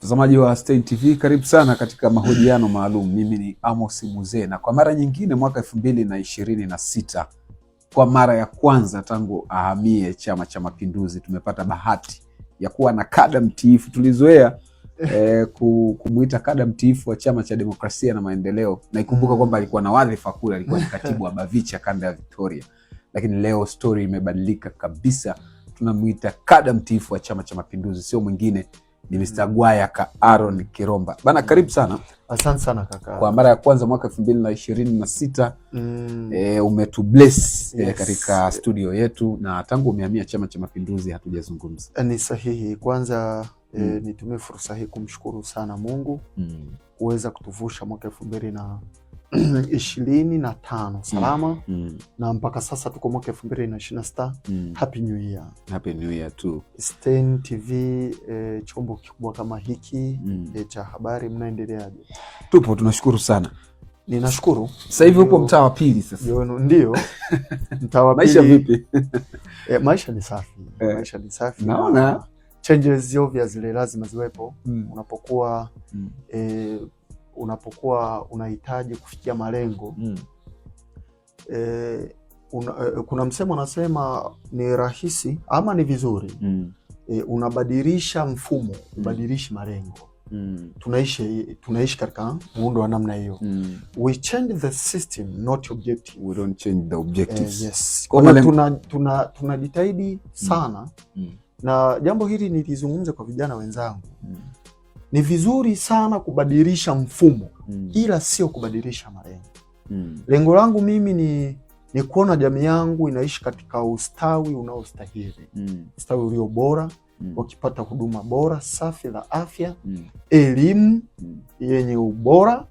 Mtazamaji wa Stein TV, karibu sana katika mahojiano maalum. Mimi ni Amos Muzee, na kwa mara nyingine mwaka 2026 kwa mara ya kwanza tangu ahamie Chama cha Mapinduzi tumepata bahati ya kuwa na kada mtiifu. Tulizoea kumuita kada mtiifu wa Chama cha Demokrasia na Maendeleo, na ikumbuka kwamba alikuwa na wadhifa kule, alikuwa ni katibu wa Bavicha kanda ya Victoria, lakini leo story imebadilika kabisa. Tunamuita kada mtiifu wa Chama cha Mapinduzi, sio mwingine ni Mr. Gwayaka Aaron Kiromba. Bana, karibu sana. Asante sana kaka. Kwa mara ya kwanza mwaka 2026 umetubless katika studio yetu, na tangu umehamia Chama cha Mapinduzi hatujazungumza. Ni sahihi. Kwanza nitumie fursa hii kumshukuru sana Mungu kuweza kutuvusha mwaka 2025 salama na mpaka sasa tuko mwaka 2026. Happy New Year. Happy New Year too. Stein TV, chombo kikubwa kama hiki cha habari, mnaendeleaje? Tupo, tunashukuru sana. Ninashukuru. Sasa hivi upo mtaa wa pili sasa. Ndio. Mtaa wa pili. Maisha vipi? Maisha ni safi. Maisha ni safi. Naona changes obvious zile lazima ziwepo. Unapokuwa unahitaji kufikia malengo. Kuna msemo anasema ni rahisi ama ni vizuri unabadilisha mfumo, ubadilishi malengo. Tunaishi katika muundo wa namna hiyo. We change the system, not objective. We don't change the objectives. Yes. Tunajitahidi sana na jambo hili nilizungumza kwa vijana wenzangu. Ni vizuri sana kubadilisha mfumo ila sio kubadilisha malengo. Lengo langu mimi ni kuona jamii yangu inaishi katika ustawi unaostahili. Ustawi ulio bora, wakipata huduma bora safi za afya, elimu yenye ubora,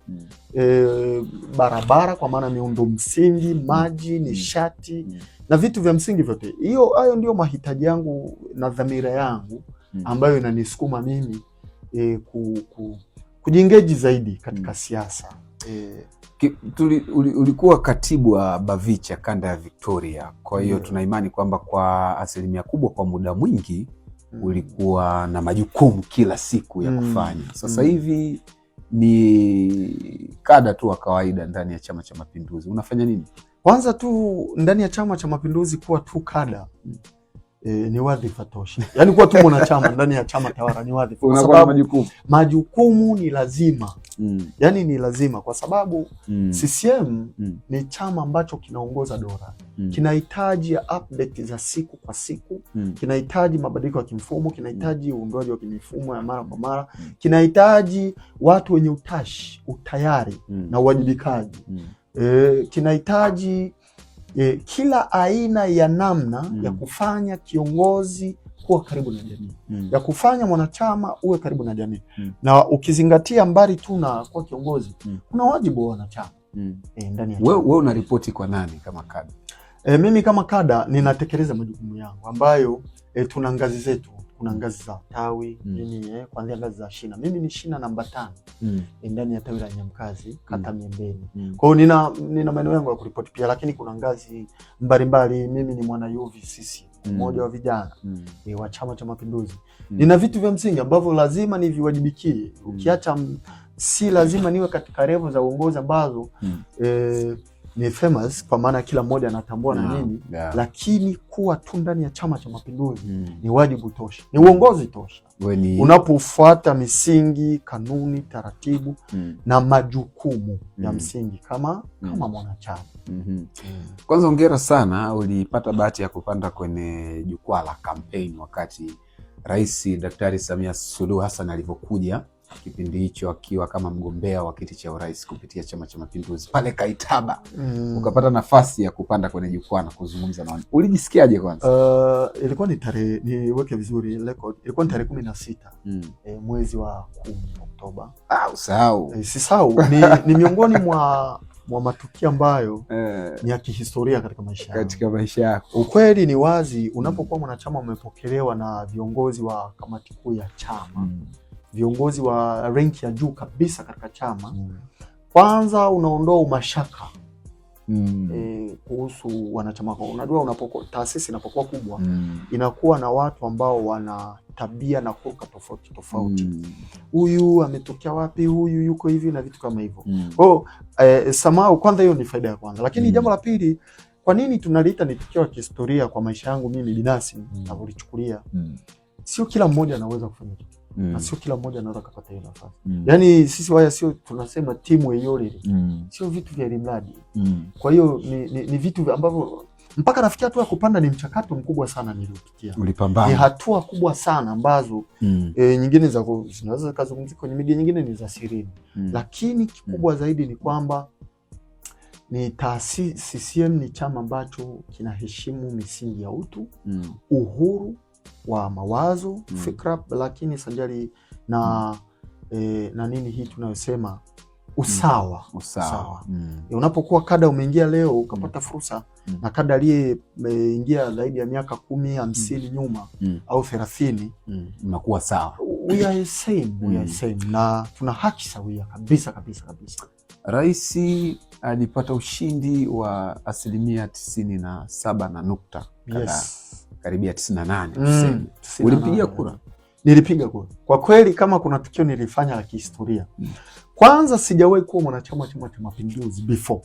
barabara kwa maana miundo msingi, maji, nishati na vitu vya msingi vyote. Hayo ndio mahitaji yangu na dhamira yangu ambayo inanisukuma mimi kujiengage zaidi katika siasa. Ulikuwa katibu wa Bavicha kanda ya Victoria, kwa hiyo tuna imani kwamba kwa asilimia kubwa kwa muda mwingi ulikuwa na majukumu kila siku ya kufanya. Sasa hivi ni kada tu wa kawaida ndani ya Chama cha Mapinduzi, unafanya nini? Kwanza tu ndani ya Chama cha Mapinduzi kuwa tu kada ni wadhifa tosha. Yaani kuwa tu mwanachama ndani ya chama tawala ni wadhifa. Kwa sababu majukumu ni lazima. Yaani ni lazima kwa sababu CCM ni chama ambacho kinaongoza dola. Kinahitaji update za siku kwa siku, kinahitaji mabadiliko ya kimfumo, kinahitaji uundwaji wa mifumo ya mara kwa mara, kinahitaji watu wenye utashi, utayari na uwajibikaji. Kinahitaji kila aina ya namna ya kufanya kiongozi kuwa karibu na jamii, ya kufanya mwanachama uwe karibu na jamii. Na ukizingatia mbali tu na kuwa kiongozi, kuna wajibu wa wanachama ndani ya chama. Wewe unaripoti kwa nani kama kada? Mimi kama kada ninatekeleza majukumu yangu ambayo tuna ngazi zetu. Kuna ngazi za tawi, mimi kuanzia ngazi za shina. Mimi ni shina namba 5 ndani ya tawi la Nyamkazi, kata Miembeni. Kwa hiyo nina maeneo yangu ya kuripoti pia, lakini kuna ngazi mbalimbali. Mimi ni mwana UVCC, mmoja wa vijana wa Chama cha Mapinduzi. Nina vitu vya msingi ambavyo lazima niviwajibikie. Ukiacha si lazima niwe katika level za uongozi ambazo ni famous kwa maana kila mmoja anatambua na nini, lakini kuwa tu ndani ya Chama cha Mapinduzi ni wajibu tosha, ni uongozi tosha. Unapofuata misingi, kanuni, taratibu na majukumu ya msingi kama mwanachama. Kwanza hongera sana, ulipata bahati ya kupanda kwenye jukwaa la kampeni wakati Rais Daktari Samia Suluhu Hassan alivyokuja kipindi hicho akiwa kama mgombea wa kiti cha urais kupitia Chama cha Mapinduzi pale Kaitaba. Ukapata nafasi ya kupanda kwenye jukwaa na kuzungumza na watu. Ulijisikiaje kwanza? Ilikuwa ni tarehe, niweke vizuri record, ilikuwa ni tarehe 16 mwezi wa 10 Oktoba. Usahau. Sisahau. Ni miongoni mwa matukio ambayo ni ya kihistoria katika maisha yako. Ukweli ni wazi, unapokuwa mwanachama umepokelewa na viongozi wa kamati kuu ya chama, viongozi wa rank ya juu kabisa katika chama, kwanza unaondoa umashaka kuhusu wanachama wako. Unajua taasisi inapokuwa kubwa inakuwa na watu ambao wana tabia na hulka tofauti tofauti. huyu ametokea wapi, huyu yuko hivi na vitu kama hivyo. Kwa Samau, kwanza hiyo ni faida ya kwanza, lakini jambo la pili, kwa nini tunaliita ni tukio la kihistoria kwa maisha yangu mimi binafsi ninavyolichukulia? Sio kila mmoja anaweza kufanya kitu. Na sio kila mmoja anaweza kupata hiyo nafasi. Yaani sisi waya sio tunasema timu yole. Sio vitu vya limradi. Kwa hiyo ni vitu ambavyo mpaka nafikia hatua ya kupanda ni mchakato mkubwa sana niliopitia. Ulipambana. Ni hatua kubwa sana ambazo nyingine zinaweza kuzungumzika kwenye media, nyingine ni za siri. Lakini kikubwa zaidi ni kwamba ni taasisi CCM ni chama ambacho kinaheshimu misingi ya utu, uhuru wa mawazo, fikra, lakini sanjari na nini hii tunayosema usawa. Unapokuwa kada umeingia leo ukapata fursa na kada aliyeingia zaidi ya miaka 10, 50 nyuma au 30 unakuwa sawa. We are same na tuna haki sawia kabisa. Rais alipata ushindi wa 97 na nukta kadhaa. Karibia 98%. Ulipigia kura? Nilipiga kura. Kwa kweli kama kuna tukio nilifanya la kihistoria. Kwanza sijawahi kuwa mwanachama wa Chama cha Mapinduzi before.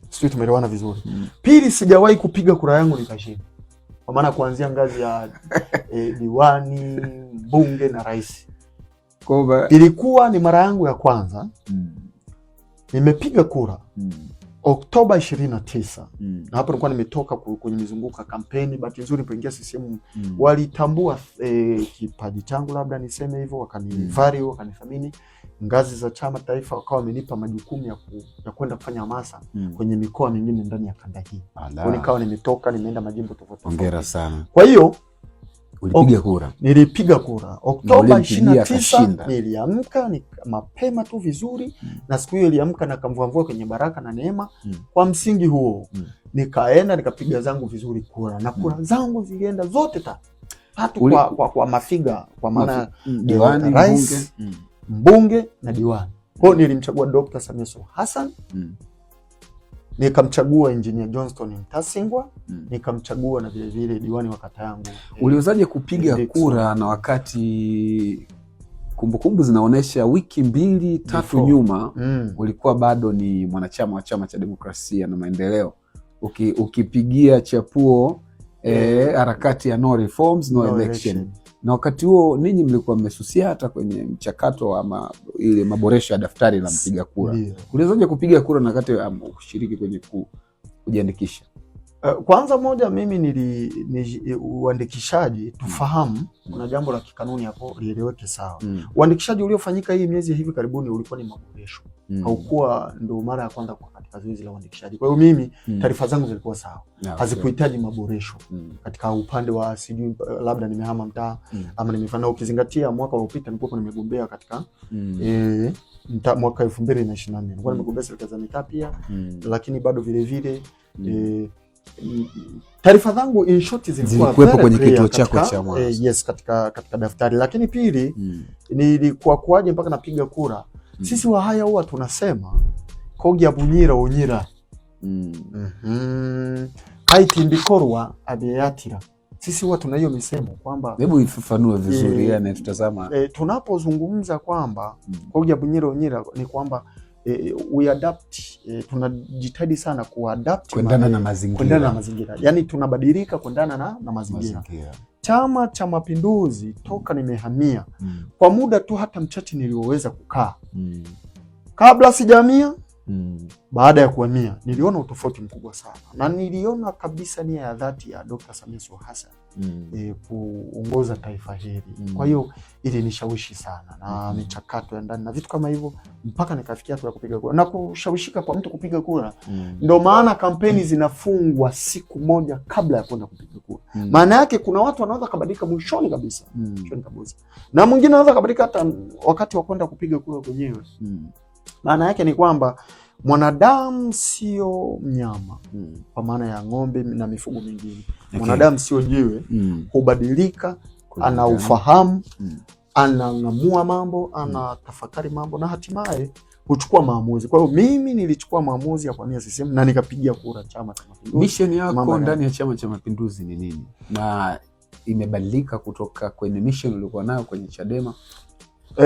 Sisi tumeelewana vizuri. Pili, sijawahi kupiga kura yangu nikashinda. Kwa maana kuanzia ngazi ya diwani, bunge na rais. Ilikuwa ni mara yangu ya kwanza. Nimepiga kura. Oktoba 29. Na hapo nilikuwa nimetoka kwenye mizunguko ya kampeni. Bahati nzuri nilipoingia CCM walitambua kipaji changu, labda niseme hivyo, wakanivari, wakanithamini. Ngazi za chama taifa wakawa wamenipa majukumu ya kwenda kufanya hamasa kwenye mikoa mingine ndani ya kanda hii. Kwa nikawa nimetoka nimeenda majimbo tofauti. Hongera sana. Kwa hiyo ulipiga kura? Nilipiga kura. Oktoba 29 niliamka mapema tu vizuri na siku hiyo niliamka na kamvua kwenye baraka na neema. Kwa msingi huo nikaenda nikapiga zangu vizuri kura na kura zangu zilienda zote tatu kwa mafiga, kwa maana diwani, rais, mbunge na diwani. Kwa hiyo nilimchagua Dr. Samia Suluhu Hassan. Nikamchagua Engineer Johnston Mtasingwa, nikamchagua na vile vile diwani wa kata yangu. Uliwezaje kupiga kura na wakati kumbukumbu zinaonesha wiki 2-3 nyuma ulikuwa bado ni mwanachama wa Chama cha Demokrasia na Maendeleo, ukipigia chapuo harakati ya no reforms no election. Na wakati huo ninyi mlikuwa mmesusia hata kwenye mchakato wa ile maboresho ya daftari la mpiga kura. Uliwezaje kupiga kura na wakati kushiriki kwenye kujiandikisha? Kwanza moja, mimi uandikishaji tufahamu kuna jambo la kikanuni hapo lieleweke sawa. Uandikishaji uliofanyika hii miezi hivi karibuni ulikuwa ni maboresho. Haukuwa ndo mara ya kwanza kwa katika zoezi la uandikishaji. Kwa hiyo mimi taarifa zangu zilikuwa sawa. Hazikuhitaji maboresho. Katika upande wa sijui labda nimehama mtaa ama nimefanya, ukizingatia mwaka uliopita nilikuwa nimegombea katika mwaka 2024. Nilikuwa nimegombea serikali za mitaa pia, lakini bado vile vile taarifa zangu in short zilikuwa kwenye kituo chako cha mwanzo. Yes, katika daftari. Lakini pili nilikuwa kuaje mpaka napiga kura. Sisi wa haya huwa tunasema kogi abunyira onyira. Haitimbikorwa abeyatira. Sisi huwa tuna hiyo misemo kwamba, hebu ifafanue vizuri yani tutazama. Tunapozungumza kwamba kogi abunyira onyira ni kwamba we adapt, tunajitahidi sana kuadapt kuendana na mazingira. Yani tunabadilika kuendana na mazingira. Chama cha Mapinduzi toka nimehamia kwa muda tu hata mchache nilioweza kukaa kabla sijamia, baada ya kuhamia niliona utofauti mkubwa sana, na niliona kabisa nia ya dhati ya Dr. Samia Suluhu Hassan kuongoza taifa hili. Kwa hiyo ili nishawishi sana na michakato ya ndani na vitu kama hivyo mpaka nikafikia hatua ya kupiga kura. Na kushawishika kwa mtu kupiga kura ndio maana kampeni zinafungwa siku moja kabla ya kwenda kupiga kura. Maana yake kuna watu wanaweza kubadilika mwishoni kabisa. Na mwingine anaweza kubadilika hata wakati wa kwenda kupiga kura kwenyewe. Maana yake ni kwamba mwanadamu sio mnyama kwa maana ya ng'ombe na mifugo mingine. Mwanadamu sio jiwe, hubadilika, ana ufahamu, anang'amua mambo, anatafakari mambo na hatimaye huchukua maamuzi. Kwa hiyo mimi nilichukua maamuzi ya kuhamia CCM na nikapigia kura Chama cha Mapinduzi. Mission yako ndani ya Chama cha Mapinduzi ni nini? Na imebadilika kutoka kwenye mission uliokuwa nayo kwenye Chadema?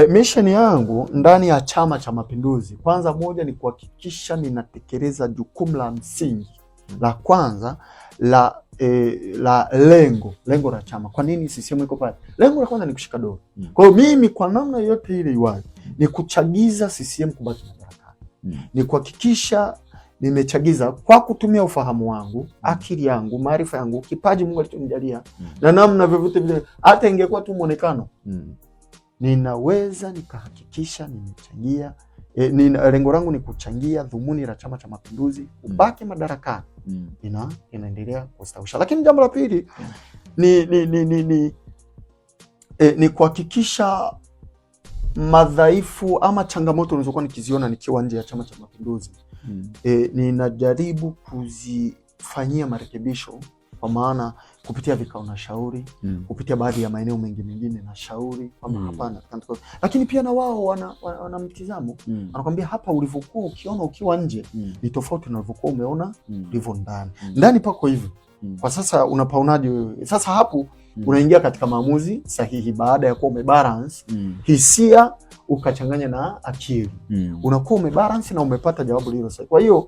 Mission yangu ndani ya Chama cha Mapinduzi, kwanza moja ni kuhakikisha ninatekeleza jukumu la msingi la kwanza la lengo la chama. Kwa nini CCM iko pale? Lengo la kwanza ni kushika dola. Kwa hiyo mimi kwa namna yote ile iwaje ni kuchagiza CCM kubaki madarakani. Ni kuhakikisha nimechagiza kwa kutumia ufahamu wangu, akili yangu, maarifa yangu, kipaji Mungu alichonijalia na namna vyovyote vile, hata ingekuwa tu muonekano ninaweza nikahakikisha nimechangia. Lengo langu ni kuchangia dhumuni la Chama cha Mapinduzi ubaki madarakani, inaendelea kustawisha. Lakini jambo la pili ni kuhakikisha madhaifu ama changamoto nilizokuwa nikiziona nikiwa nje ya Chama cha Mapinduzi ninajaribu kuzifanyia marekebisho, kwa maana kupitia vikao na shauri, kupitia baadhi ya maeneo mengine na shauri kwamba hapana. Lakini pia na wao wana mtizamo, anakuambia hapa ulivyokuwa ukiona ukiwa nje ni tofauti na ulivyokuwa umeona ulivyo ndani. Ndani pako hivyo. Kwa sasa unapaonaje wewe? Sasa hapo unaingia katika maamuzi sahihi baada ya kuwa umebalance hisia ukachanganya na akili. Unakuwa umebalance na umepata jawabu lilo sahihi. Kwa hiyo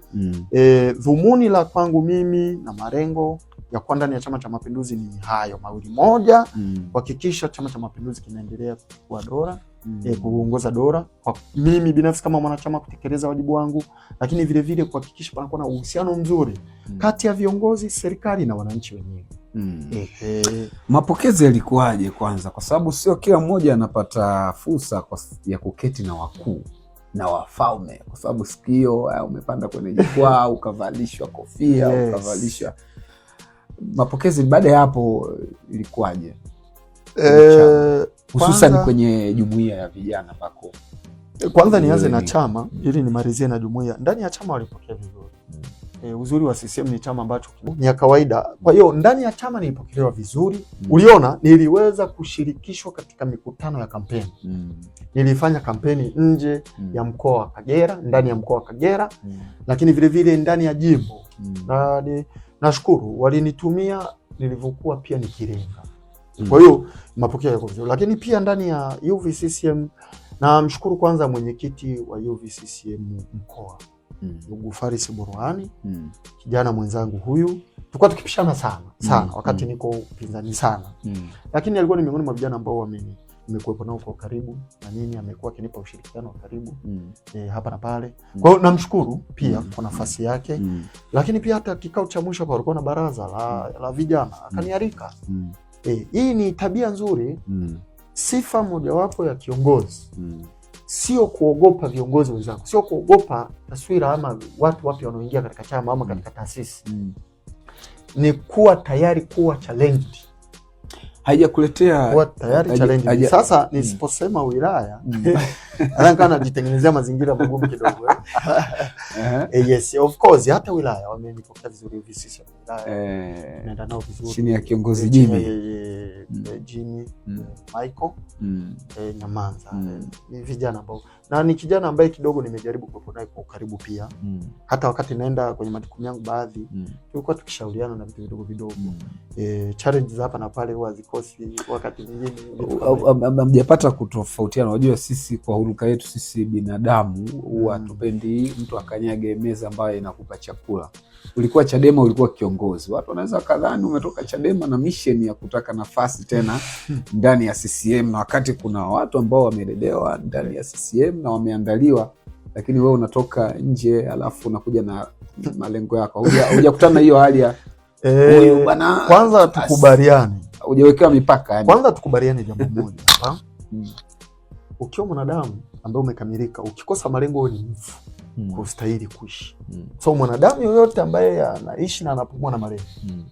dhumuni la kwangu mimi na malengo ya kuwa ndani ya Chama cha Mapinduzi ni hayo mawili. Moja, kuhakikisha Chama cha Mapinduzi kinaendelea kuwa dola, kuongoza dola, kwa mimi binafsi kama mwanachama kutekeleza wajibu wangu, lakini vile vile kuhakikisha panakuwa na uhusiano mzuri kati ya viongozi, serikali na wananchi wenyewe. Mapokezi yalikuwaje kwanza? Kwa sababu sio kila mmoja anapata fursa ya kuketi na wakuu na wafalme, kwa sababu sikio umepanda kwenye jukwaa ukavalishwa kofia, ukavalishwa. Mapokezi baada ya hapo ilikuwaje? Hususan kwenye jumuiya ya vijana pako. Kwanza nianze na chama ili nimalizie na jumuiya. Ndani ya chama walipokea vizuri. Uzuri wa CCM ni chama ambacho ni ya kawaida. Kwa hiyo ndani ya chama nilipokelewa vizuri. Uliona niliweza kushirikishwa katika mikutano ya kampeni. Nilifanya kampeni nje ya mkoa wa Kagera, ndani ya mkoa wa Kagera, lakini vile vile ndani ya jimbo. Na nashukuru walinitumia nilivyokuwa pia nikilenga. Kwa hiyo mapokeo yako vizuri. Lakini pia ndani ya UVCCM na mshukuru kwanza mwenyekiti wa UVCCM mkoa ndugu Faris Burhani, kijana mwenzangu huyu. Tulikuwa tukipishana sana wakati niko upinzani sana. Lakini alikuwa ni miongoni mwa vijana ambao nimekuwepo nao kwa karibu na nini, amekuwa akinipa ushirikiano wa karibu hapa na pale. Kwa hiyo namshukuru pia kwa nafasi yake. Lakini pia hata kikao cha mwisho hapa walikuwa na baraza la vijana, akanialika. Hii ni tabia nzuri. Sifa mojawapo ya kiongozi sio kuogopa viongozi wenzako, sio kuogopa taswira ama watu wapya wanaoingia katika chama ama katika taasisi. Ni kuwa tayari kuwa challenge. Haijakuletea kuwa tayari challenge. Sasa nisiposema wilaya anakaa najitengenezea mazingira magumu kidogo. Yes, of course hata wilaya wamenipokea vizuri hivi sisi wilaya. Naenda nao vizuri chini ya kiongozi Jimmy Michael Nyamanza. Ni vijana ambao na ni kijana ambaye kidogo nimejaribu kuwepo naye kwa karibu pia. Hata wakati naenda kwenye majukumu yangu baadhi tulikuwa tukishauriana na vitu vidogo vidogo. Challenges hapa na pale huwa zikosi wakati mwingine. Hamjapata kutofautiana? Unajua sisi kwa huruka yetu sisi binadamu huwa tupendi mtu akanyage meza ambayo inakupa chakula. Ulikuwa Chadema, ulikuwa kiongozi. Watu wanaweza kadhani umetoka Chadema na mission ya kutaka nafasi tena ndani ya CCM, na wakati kuna watu ambao wamelelewa ndani ya CCM na wameandaliwa, lakini wewe unatoka nje alafu unakuja na malengo yako. Hujakutana na hiyo hali ya bana. Kwanza tukubaliane. Hujawekewa mipaka yani. Kwanza tukubaliane jambo moja hapa. Ukiwa mwanadamu ambaye umekamilika, ukikosa malengo wewe ni mfu. Kustahili kuishi. So mwanadamu yoyote ambaye anaishi na anapumua na malengo.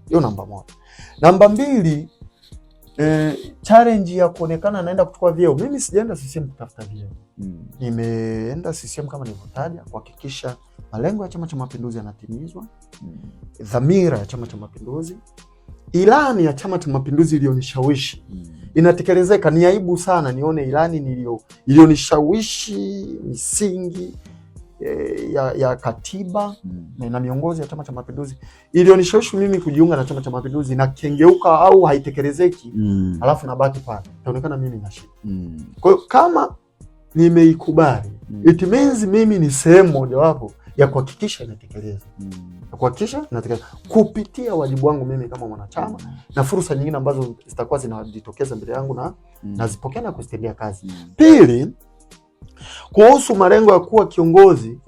Hiyo namba moja. Namba mbili, challenge ya kuonekana naenda kuchukua vyeo. Mimi sijaenda CCM kutafuta vyeo. Nimeenda CCM kama nilivyotaja kuhakikisha malengo ya Chama cha Mapinduzi yanatimizwa. Dhamira ya Chama cha Mapinduzi, ilani ya Chama cha Mapinduzi iliyonishawishi inatekelezeka. Ni aibu sana nione ilani iliyonishawishi misingi ya katiba na miongozo ya Chama cha Mapinduzi iliyonishawishi mimi kujiunga na Chama cha Mapinduzi na kengeuka au haitekelezeki, alafu nabaki pale, itaonekana mimi na shida. Kwa hiyo kama nimeikubali. It means mimi ni sehemu mojawapo ya kuhakikisha inatekelezwa. Kuhakikisha inatekelezwa kupitia wajibu wangu mimi kama mwanachama na fursa nyingine ambazo zitakuwa zinajitokeza mbele yangu na nazipokea na kuzitendea kazi. Pili, kuhusu malengo ya kuwa kiongozi,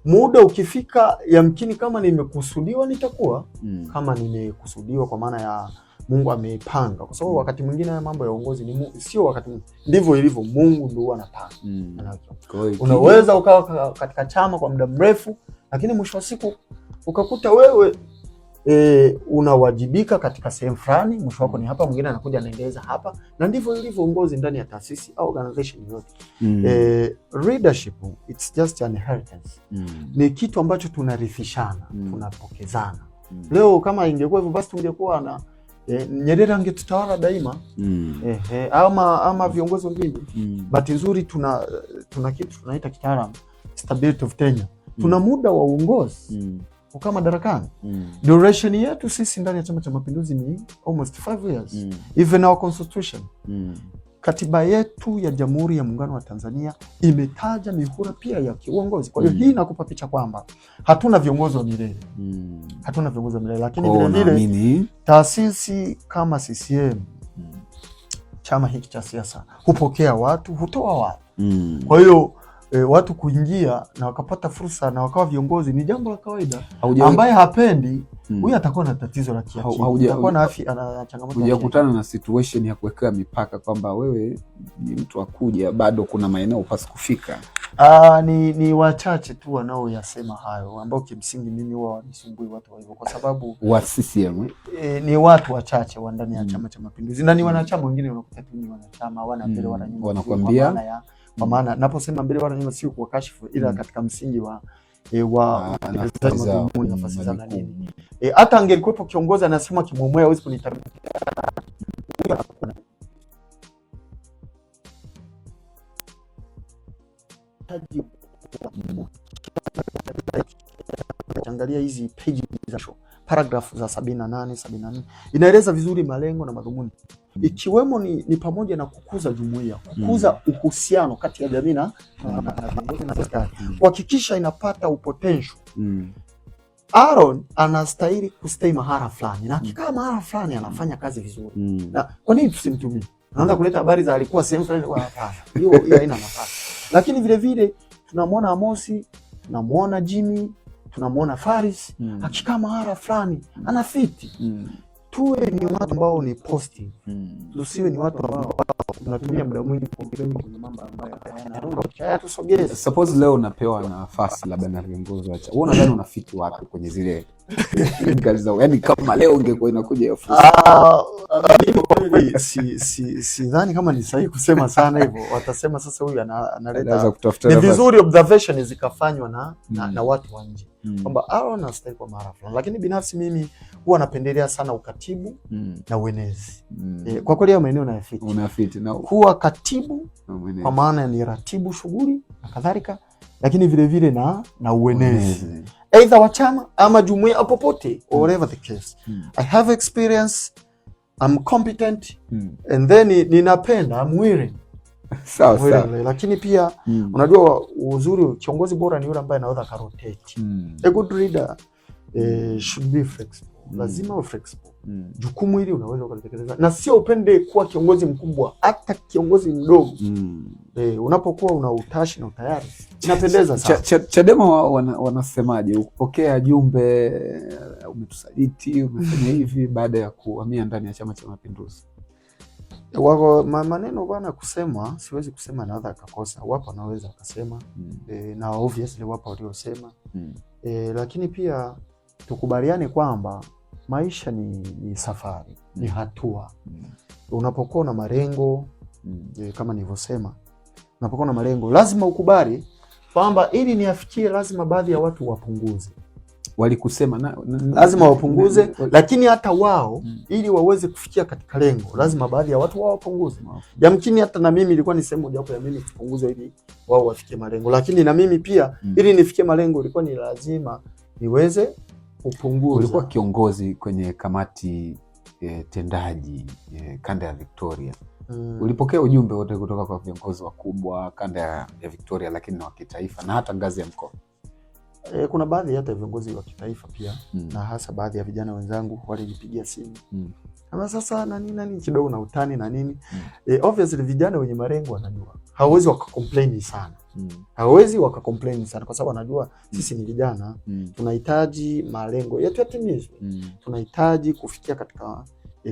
muda ukifika, yamkini kama nimekusudiwa nitakuwa, kama nimekusudiwa kwa maana ya Mungu ameipanga, kwa sababu wakati mwingine haya mambo ya uongozi ni sio wakati mwingine, ndivyo ilivyo, Mungu ndio anapanga. Unaweza ukawa katika chama kwa muda mrefu, lakini mwisho wa siku ukakuta wewe unawajibika katika sehemu fulani, mwisho wako ni hapa, mwingine anakuja anaendeleza hapa, na ndivyo ilivyo uongozi ndani ya taasisi au organization yote. Leadership, it's just an inheritance. Ni kitu ambacho tunarithishana, tunapokezana. Leo kama ingekuwa hivyo basi tungekuwa na Nyerere angetutawala daima, ama viongozi wengine. Bahati nzuri tuna kitu tunaita kitaalamu stability of tenure. Tuna muda wa uongozi ukaa madarakani. Duration yetu sisi ndani ya Chama cha Mapinduzi ni almost 5 years. Even our constitution, katiba yetu ya Jamhuri ya Muungano wa Tanzania imetaja mihula pia ya uongozi. Kwa hiyo hii inakupa picha kwamba hatuna viongozi wa milele. Hatuna viongozi wa milele, lakini vile vile taasisi kama CCM, chama hiki cha siasa, hupokea watu, hutoa watu. Kwa hiyo watu kuingia na wakapata fursa na wakawa viongozi ni jambo la kawaida. Ambaye hapendi huyu atakuwa na tatizo la kiakili, atakuwa na afya, ana changamoto. Hujakutana na situation ya kuwekea mipaka kwamba wewe ni mtu akuja, bado kuna maeneo upasi kufika? Ni wachache tu wanaoyasema hayo, ambao kimsingi mimi huwa wanisumbui watu hivyo, kwa sababu wa CCM ni watu wachache wa ndani ya Chama cha Mapinduzi, na ni wanachama wengine unakuta tu ni wanachama wana mbele wana nyuma, wanakuambia kwa maana naposema mbele wala nyuma sio kuwakashifu, ila katika msingi wa nafasi za nini. Hata angekuwepo kiongozi anasema kimwemwe hawezi kunitabia. Angalia hizi page za show, paragraph za 78 74 inaeleza vizuri malengo na madhumuni, ikiwemo ni pamoja na kukuza jumuiya, kukuza uhusiano kati ya jamii na viongozi na serikali, kuhakikisha inapata upotential. Aaron anastahili kustay mahala fulani, na akikaa mahala fulani anafanya kazi vizuri. Na kwa nini tusimtumie? Anaanza kuleta habari za alikuwa sehemu fulani, kwa hapana, hiyo haina nafasi. Lakini vile vile tunamwona Amosi, tunamwona Jimmy, tunamwona Faris, akikaa mahala fulani anafiti. Tuwe ni watu ambao ni positive. Tusiwe ni watu ambao tunatumia muda mwingi kwenye mambo ambayo hayana tusogeze. Suppose leo unapewa nafasi labda na viongozi wacha, wewe unadhani unafiti wapi kwenye zile kazi zao? Yaani kama leo ungekuwa inakuja hiyo fursa. Mimi kwa kweli sidhani kama ni sahihi kusema sana hivyo. Watasema sasa huyu analeta. Ni vizuri observation zikafanywa na watu wa nje, kwamba Aaron anastahili kwa mara fulani, lakini binafsi mimi huwa napendelea sana ukatibu na uenezi. Kwa kweli hayo maeneo nayafiti. Unafiti na kuwa katibu kwa maana ni ratibu shughuli na kadhalika, lakini vile vile na uenezi, either wa chama ama jumuiya popote, whatever the case. I have experience, I'm competent, and then ninapenda, I'm willing. Sawa. Lakini pia unajua uzuri, kiongozi bora ni yule ambaye anaweza karotate. A good leader should be flexible. Lazima uwe flexible. Jukumu hili unaweza kulitekeleza, na sio upende kuwa kiongozi mkubwa, hata kiongozi mdogo. Unapokuwa una utashi na utayari, inapendeza sana. Chadema wanasemaje? Ukipokea jumbe umetusaliti, umefanya hivi baada ya kuhamia ndani ya Chama cha Mapinduzi? Wako maneno bwana kusema, siwezi kusema naweza akakosa. Wapo wanaweza wakasema, na obviously wapo waliosema. Lakini pia tukubaliane kwamba maisha ni safari, ni hatua. Unapokuwa na malengo, kama nilivyosema, unapokuwa na malengo lazima ukubali kwamba ili niafikie lazima baadhi ya watu wapunguze. Walikusema lazima wapunguze, lakini hata wao ili waweze kufikia katika lengo lazima baadhi ya watu wao wapunguze. Yamkini hata na mimi ilikuwa ni sehemu moja hapo ya mimi kupunguza ili wao wafikie malengo, lakini na mimi pia ili nifikie malengo ilikuwa ni lazima niweze kupunguza. Ulikuwa kiongozi kwenye kamati tendaji kanda ya Victoria. Ulipokea ujumbe wote kutoka kwa viongozi wakubwa kanda ya Victoria, lakini na wa kitaifa na hata ngazi ya mkoa? Kuna baadhi hata viongozi wa kitaifa pia na hasa baadhi ya vijana wenzangu walinipigia simu. Kama sasa nani kidogo na utani na nini. Obviously vijana wenye malengo wanajua. Hawezi wakakomplain sana. Hawezi wakakomplain sana kwa sababu wanajua sisi ni vijana, tunahitaji malengo yetu yatimizwe. Tunahitaji kufikia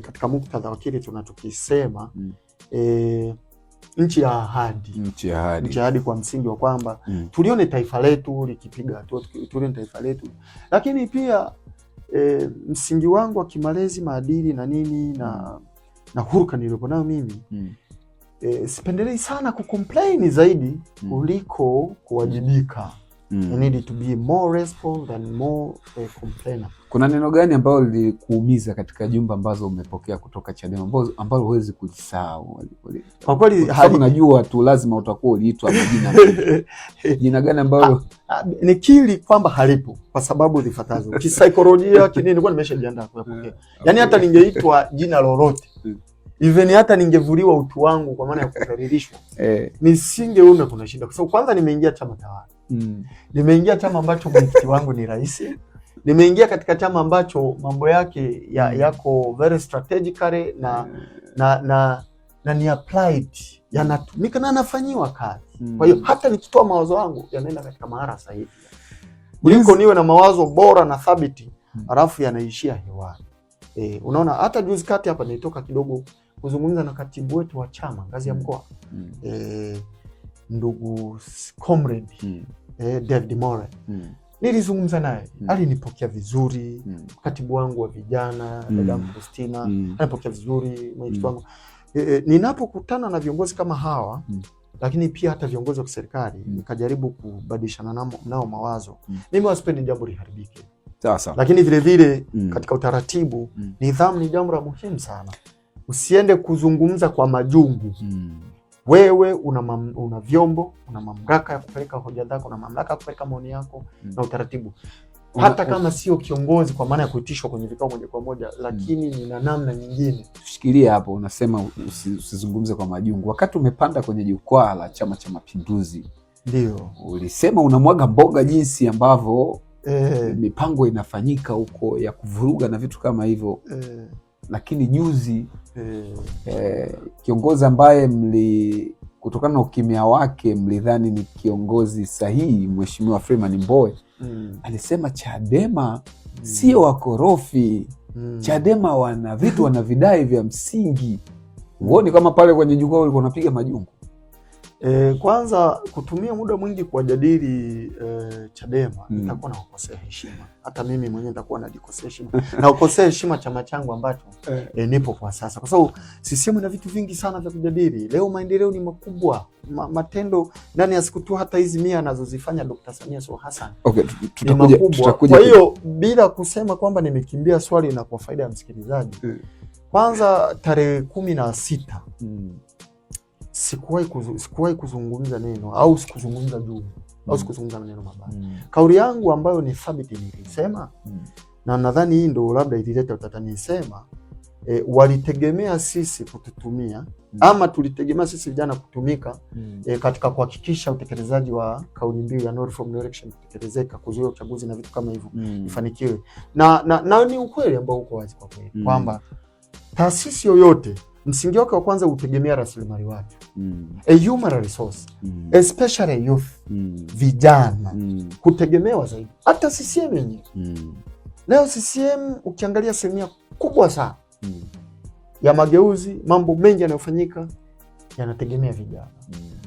katika muktadha wa kile tunachokisema nchi ya ahadi. Nchi ya ahadi kwa msingi wa kwamba tulione taifa letu likipiga hatua, tulione taifa letu. Lakini pia msingi wangu wa kimalezi, maadili na nini na huruka niliyopo nayo mimi, sipendelei sana kucomplain zaidi kuliko kuwajibika. You need to be more responsible than more complainer. Kuna neno gani ambalo lilikuumiza katika jumbe ambazo umepokea kutoka Chadema ambalo huwezi kulisahau? Kwa kweli najua tu lazima utakuwa uliitwa majina. Jina gani ambalo nikiri kwamba halipo kwa sababu zifuatazo. Kisaikolojia kinini nilikuwa nimeshajiandaa kuyapokea. Yaani hata ningeitwa jina lolote, even hata ningevuliwa utu wangu kwa maana ya kudhalilishwa, nisingeona kuna shida kwa sababu kwanza nimeingia chama tawala. Nimeingia chama ambacho mwenyekiti wangu ni rais. Nimeingia katika chama ambacho mambo yake yako very strategically na ni applied, yanatumika na yanafanyiwa kazi. Kwa hiyo hata nikitoa mawazo yangu yanaenda katika mahara sahihi. Kuliko niwe na mawazo bora na thabiti alafu yanaishia hewani. Unaona hata juzi kati hapa nilitoka kidogo kuzungumza na katibu wetu wa chama ngazi ya mkoa. Ndugu comrade David More. Nilizungumza naye, alinipokea vizuri. Katibu wangu wa vijana dada Christina alinipokea vizuri, mwenyekiti wangu. Ninapokutana na viongozi kama hawa, lakini pia hata viongozi wa kiserikali, nikajaribu kubadilishana nao mawazo. Mimi wasipendi jambo liharibike. Sawa. Lakini vile vile katika utaratibu, nidhamu ni jambo la muhimu sana. Usiende kuzungumza kwa majungu. Wewe una vyombo, una mamlaka ya kupeleka hoja zako, una mamlaka ya kupeleka maoni yako na utaratibu. Hata kama sio kiongozi kwa maana ya kuitishwa kwenye vikao moja kwa moja, lakini nina namna nyingine. Tushikilie hapo, unasema usizungumze kwa majungu. Wakati umepanda kwenye jukwaa la Chama cha Mapinduzi, ndio ulisema unamwaga mboga jinsi ambavyo mipango inafanyika huko ya kuvuruga na vitu kama hivyo. Lakini juzi kiongozi ambaye kutokana na ukimya wake mlidhani ni kiongozi sahihi, Mheshimiwa Freeman Mbowe, alisema Chadema sio wakorofi. Chadema wana vitu, wana vidai vya msingi. Uone kama pale kwenye jukwaa ulikuwa unapiga majungu. Kwanza kutumia muda mwingi kuwajadili Chadema nitakuwa nakukosea heshima. Hata mimi mwenyewe nitakuwa najikosea heshima. Na ukosea heshima chama changu ambacho nipo kwa sasa. Kwa sababu CCM ina vitu vingi sana vya kujadili. Leo maendeleo ni makubwa. Matendo ndani ya siku tu hata hizi 100 anazozifanya Dr. Samia Suluhu Hassan. Okay, tutakuja. Kwa hiyo bila kusema kwamba nimekimbia swali na kwa faida ya msikilizaji. Kwanza tarehe 16 sikuwahi kuzungumza neno au sikuzungumza juu au sikuzungumza maneno mabaya. Kauli yangu ambayo ni thabiti nilisema, na nadhani hii ndio labda ilileta utata, nisema walitegemea sisi kututumia ama tulitegemea sisi vijana kutumika katika kuhakikisha utekelezaji wa kauli mbiu ya no reform no election kutekelezeka, kuzuia uchaguzi na vitu kama hivyo ifanikiwe. Na ni ukweli ambao uko wazi kwa kweli kwamba taasisi yoyote msingi wake wa kwanza utegemea rasilimali watu, a human resource, especially youth, vijana, kutegemewa zaidi. Hata CCM yenyewe leo, CCM ukiangalia asilimia kubwa sana ya mageuzi, mambo mengi yanayofanyika yanategemea vijana.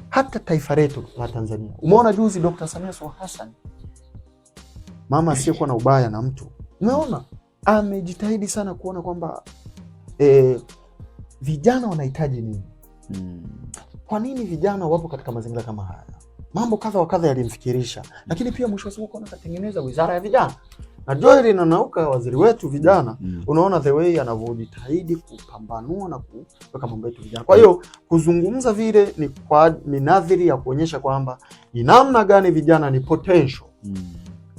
Hata taifa letu la Tanzania, umeona juzi Dr. Samia Suluhu Hassan, mama asiyekuwa na ubaya na mtu, umeona amejitahidi sana kuona kwamba vijana wanahitaji nini. Kwa nini vijana wapo katika mazingira kama haya? Mambo kadha wa kadha yalimfikirisha, lakini pia mwisho wa siku kuna katengeneza wizara ya vijana. Na Joel Nanauka, waziri wetu vijana, unaona the way anavyojitahidi kupambanua na kuweka mambo yetu vijana. Kwa hiyo kuzungumza vile ni kwa minadhiri ya kuonyesha kwamba ni namna gani vijana ni potential.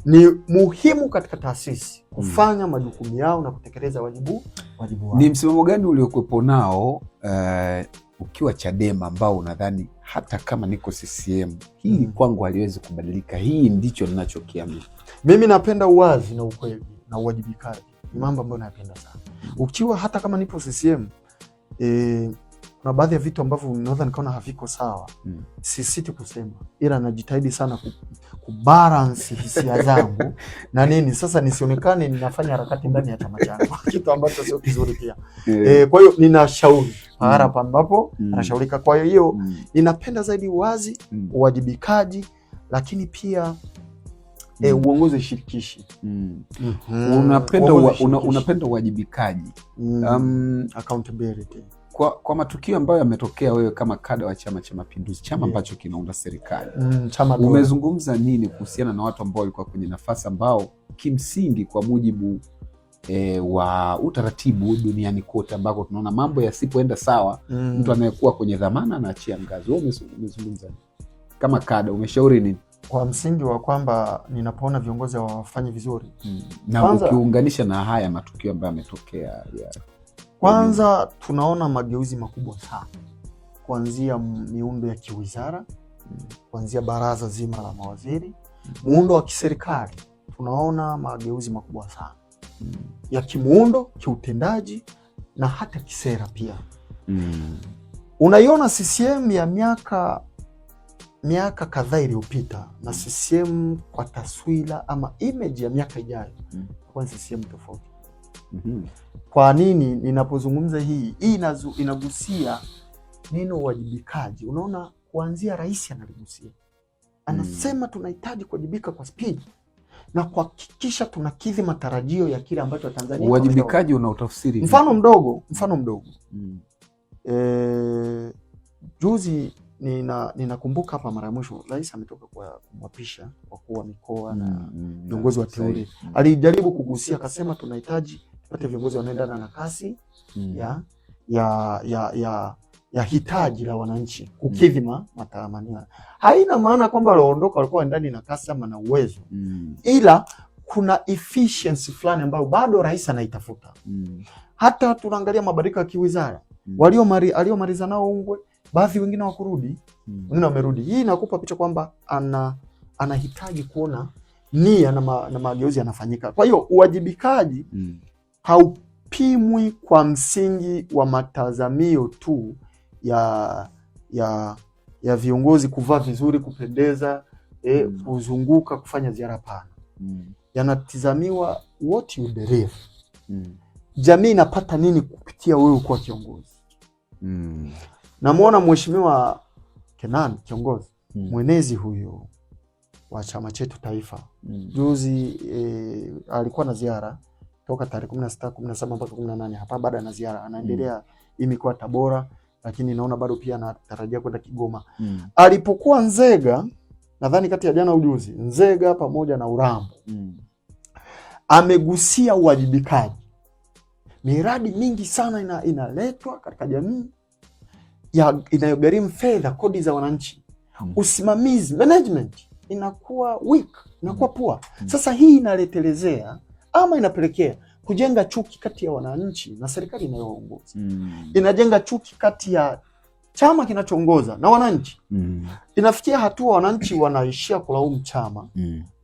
Ni muhimu katika taasisi kufanya majukumu yao na kutekeleza wajibu wao. Ni msimamo gani uliokuwepo nao ukiwa Chadema ambao unadhani hata kama niko CCM hii kwangu haliwezi kubadilika, hii ndicho ninachokiamini? Mimi napenda uwazi na ukweli na uwajibikaji, ni mambo ambayo napenda sana. Ukiwa hata kama nipo CCM, kuna baadhi ya vitu ambavyo naweza nikaona haviko sawa, sisiti kusema, ila najitahidi sana kubalance hisia zangu na nini, sasa nisionekane ninafanya harakati ndani ya chama changu kitu ambacho sio kizuri pia. Kwa hiyo ninashauri hapa ambapo nashaurika. Kwa hiyo ninapenda zaidi uwazi, uwajibikaji, lakini pia uongozi shirikishi. Unapenda uwajibikaji, accountability kwa matukio ambayo yametokea wewe kama kada wa Chama cha Mapinduzi, chama ambacho kinaunda serikali. Umezungumza nini kuhusiana na watu ambao walikuwa kwenye nafasi ambao kimsingi kwa mujibu wa utaratibu duniani kote ambako tunaona mambo yasipoenda sawa, mtu anayekuwa kwenye dhamana anaachia ngazi. Wewe umezungumza kama kada, umeshauri nini? Kwa msingi wa kwamba ninapoona viongozi hawafanyi vizuri, na ukiunganisha na haya matukio ambayo yametokea kwanza tunaona mageuzi makubwa sana, kuanzia miundo ya kiwizara, kuanzia baraza zima la mawaziri, muundo wa kiserikali. Tunaona mageuzi makubwa sana ya kimuundo, kiutendaji na hata kisera pia. Unaiona CCM ya miaka kadhaa iliyopita na CCM kwa taswira ama image ya miaka ijayo, kwa CCM tofauti. Kwa nini ninapozungumza hii inagusia neno uwajibikaji? Unaona, kuanzia rais analigusia, anasema tunahitaji kuwajibika kwa speed na kuhakikisha tunakidhi matarajio ya kile ambacho Tanzania. Uwajibikaji unautafsiri mfano mdogo. Juzi ninakumbuka hapa mara ya mwisho rais ametoka kwa kumwapisha wakuu wa mikoa na viongozi wa teule. Alijaribu kugusia, akasema tunahitaji tupate viongozi wanaendana na kasi ya hitaji la wananchi, kukidhi matamanio. Haina maana kwamba walioondoka walikuwa ndani na kasi ama na uwezo, ila kuna efficiency fulani ambayo bado rais anaitafuta. Hata tunaangalia mabadiliko ya kiwizara, aliomaliza nao Ungwe, baadhi wengine wakurudi, wengine wamerudi. Hii inakupa picha kwamba anahitaji kuona nia na mageuzi yanafanyika. Kwa hiyo uwajibikaji haupimwi kwa msingi wa matazamio tu ya viongozi kuvaa vizuri, kupendeza, kuzunguka, kufanya ziara pana. Yanatizamiwa what you deliver. Jamii inapata nini kupitia wewe kuwa kiongozi? Namuona Mheshimiwa Kenan kiongozi mwenezi huyo wa chama chetu taifa. Juzi alikuwa na ziara toka tarehe 16, 17 mpaka 18 hapa. Baada ya ziara anaendelea hii mikoa Tabora, lakini naona bado pia anatarajia kwenda Kigoma. Alipokuwa Nzega, nadhani kati ya jana ujuzi, Nzega pamoja na Urambo, amegusia uwajibikaji. Miradi mingi sana inaletwa katika jamii inayogharimu fedha, kodi za wananchi. Usimamizi, management inakuwa weak, inakuwa poor. Sasa hii inaletelezea ama inapelekea kujenga chuki kati ya wananchi na serikali inayoongoza. Inajenga chuki kati ya chama kinachoongoza na wananchi. Inafikia hatua wananchi wanaishia kulaumu chama,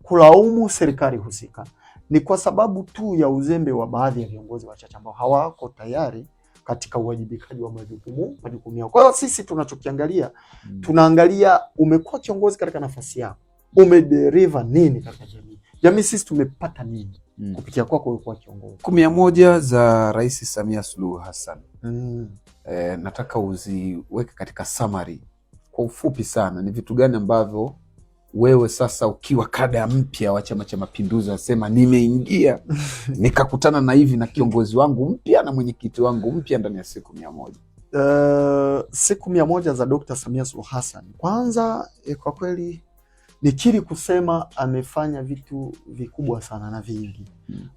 kulaumu serikali husika. Ni kwa sababu tu ya uzembe wa baadhi ya viongozi wachache ambao hawako tayari katika uwajibikaji wa majukumu yao. Kwa hiyo sisi tunachokiangalia, tunaangalia umekuwa kiongozi katika nafasi yako, umederiva nini katika jamii? Jamii sisi tumepata nini kupitia kwako kwa kiongozi? 100 za Rais Samia Suluhu Hassan. Nataka uziweke katika summary kwa ufupi sana. Ni vitu gani ambavyo wewe sasa ukiwa kada mpya wa Chama cha Mapinduzi unasema nimeingia nikakutana na hivi na kiongozi wangu mpya na mwenyekiti wangu mpya ndani ya siku 100? Siku 100 za Dr. Samia Suluhu Hassan. Kwanza kwa kweli nikiri kusema amefanya vitu vikubwa sana na vingi.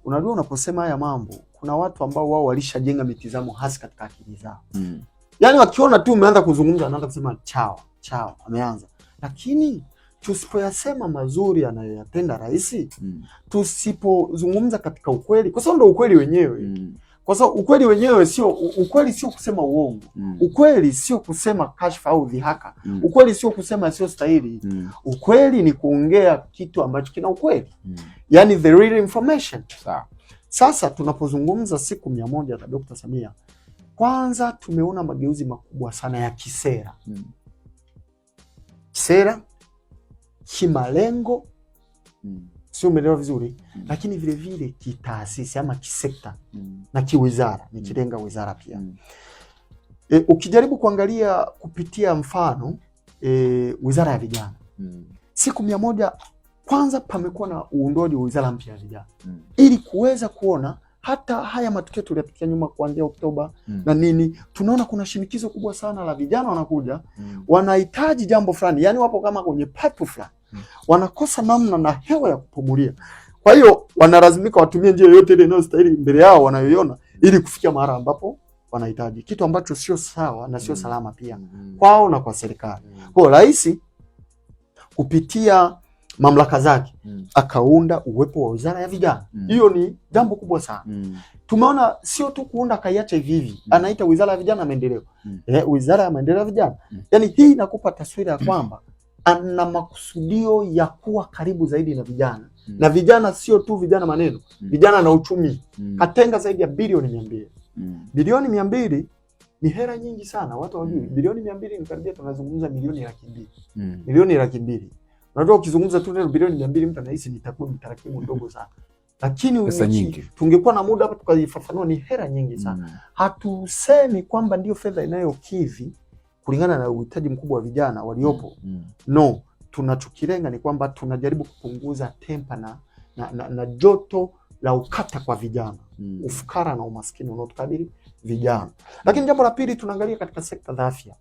Unajua, unaposema haya mambo, kuna watu ambao wao walishajenga mitizamo hasi katika akili zao. Yaani wakiona tu umeanza kuzungumza anaanza kusema chao ameanza. Lakini tusipoyasema mazuri anayoyatenda rais, tusipozungumza katika ukweli, kwa sababu ndio ukweli wenyewe. Kwa sababu ukweli wenyewe ukweli sio kusema uongo. Ukweli sio kusema kashfa au dhihaka. Ukweli sio kusema sio stahili. Ukweli ni kuongea kitu ambacho kina ukweli. Yani the real information. Sasa tunapozungumza siku 100 za Dr. Samia, kwanza tumeona mageuzi makubwa sana ya kisera. Sera, kimalengo, sio umeelewa vizuri, lakini vile vile kitaasisi ama kisekta na kiwizara, nikilenga wizara pia. Ukijaribu kuangalia kupitia mfano wizara ya vijana, siku 100 kwanza pamekuwa na uundwaji wa wizara mpya ya vijana, ili kuweza kuona hata haya matukio tuliyopitia nyuma kuanzia Oktoba na nini, tunaona kuna shinikizo kubwa sana la vijana wanakuja, wanahitaji jambo fulani, yani wapo kama kwenye pipe fulani, wanakosa namna na hewa ya kupumulia. Kwa hiyo wanalazimika watumie njia yoyote ile inayostahili mbele yao wanayoiona, ili kufikia mahali ambapo wanahitaji, kitu ambacho sio sawa na sio salama pia kwao na kwa serikali. Kwa rais kupitia mamlaka zake akaunda uwepo wa wizara ya vijana. Hiyo ni jambo kubwa sana. Tumeona sio tu kuunda kaiacha hivi hivi, anaita wizara ya vijana na maendeleo. Wizara ya maendeleo ya vijana. Yani hii inakupa taswira ya kwamba ana makusudio ya kuwa karibu zaidi na vijana. Na vijana sio tu vijana maneno, vijana na uchumi. Katenga zaidi ya bilioni 200. Bilioni 200 ni hela nyingi sana, watu hawajui. Bilioni 200 ni karibia tunazungumza milioni 200,000. Milioni 200,000. Unajua ukizungumza tu neno bilioni 200 mtu anahisi ni tarakimu ndogo sana. Lakini tungekuwa na muda hapa tukazifafanua, ni hela nyingi sana. Hatusemi kwamba ndio fedha inayokidhi kulingana na uhitaji mkubwa wa vijana waliopo. No, tunachokilenga ni kwamba tunajaribu kupunguza tempa na joto la ukata kwa vijana. Ufukara na umaskini unaotukabili vijana. Lakini jambo la pili tunaangalia katika sekta za afya.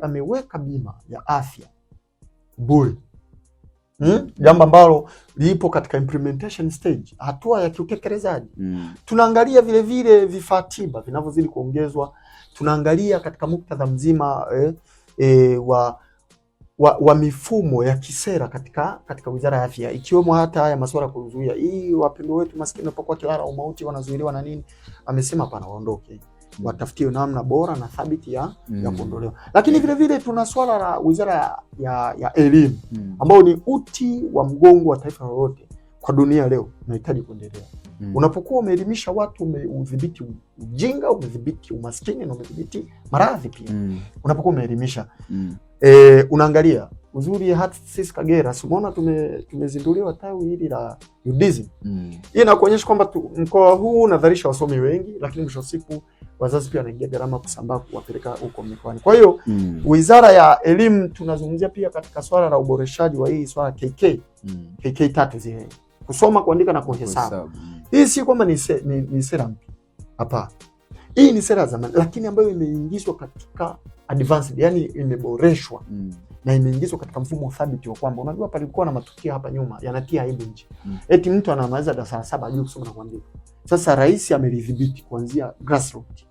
Ameweka bima ya afya bure. Jambo ambalo lipo katika implementation stage, hatua ya kiutekelezaji. Tunaangalia vile vile vifaa tiba vinavyozidi kuongezwa. Tunaangalia katika muktadha mzima wa mifumo ya kisera katika wizara ya afya, ikiwemo hata haya masuala kuzuia hii wapendwa wetu maskini wanapokuwa kilala au mauti wanazuiliwa na nini. Amesema hapana, waondoke, watafutie namna bora na thabiti ya kuondolewa. Lakini vile vile tuna swala la wizara ya elimu, ambao ni uti wa mgongo wa taifa lolote kwa dunia leo, unahitaji kuendelea. Unapokuwa umeelimisha watu, umedhibiti ujinga, umedhibiti umaskini na umedhibiti maradhi pia. Unapokuwa umeelimisha, unaangalia uzuri hata sisi Kagera, umeona tumezinduliwa tawi hili la UDSM. Hii inakuonyesha kwamba mkoa huu unadharisha wasomi wengi, lakini mwisho wa siku wazazi pia wanaingia gharama kusambaa kuwapeleka huko mikoani. Kwa hiyo wizara ya elimu tunazungumzia pia katika swala la uboreshaji wa hii swala KK 3 zile, kusoma, kuandika na kuhesabu. Hii si kwamba ni sera mpya, hapana. Hii ni sera zamani, lakini ambayo imeingizwa katika advanced, yani imeboreshwa na imeingizwa katika mfumo thabiti wa kwamba, unajua palikuwa na matukio hapa nyuma yanatia aibu nchi. Eti mtu anamaliza darasa la 7 hajui kusoma na kuandika. Sasa rais amelidhibiti kuanzia grassroots.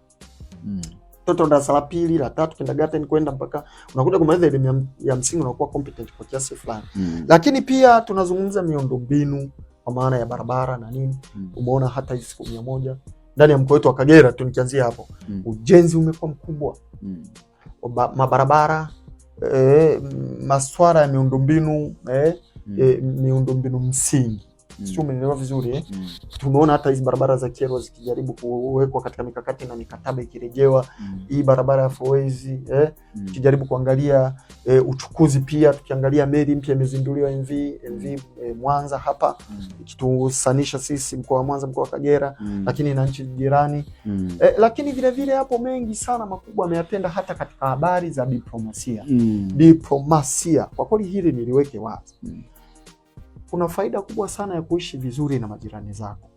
Mtoto darasa la 2, la 3 kindergarten kwenda mpaka unakuja kumaliza elimu ya msingi, unakuwa competent kwa kiasi fulani. Lakini pia tunazungumza miundombinu kwa maana ya barabara na nini. Umeona hata hizo siku 100 ndani ya mkoa wetu wa Kagera tu, nikianzia hapo, ujenzi umekuwa mkubwa. Mabarabara, masuala ya miundombinu, miundombinu msingi. Sio, umeelewa vizuri. Tumeona hata hizi barabara za Kyerwa zikijaribu kuwekwa katika mikakati na mikataba ikirejewa. Hii barabara ya Foezi, tukijaribu kuangalia uchukuzi pia, tukiangalia meli mpya imezinduliwa MV Mwanza hapa, ikitusanisha sisi mkoa wa Mwanza, mkoa wa Kagera, lakini na nchi jirani. Lakini vile vile hapo mengi sana makubwa ameyatenda hata katika habari za diplomasia. Diplomasia, kwa kweli hili niliweke wazi. Kuna faida kubwa sana ya kuishi vizuri na majirani zako.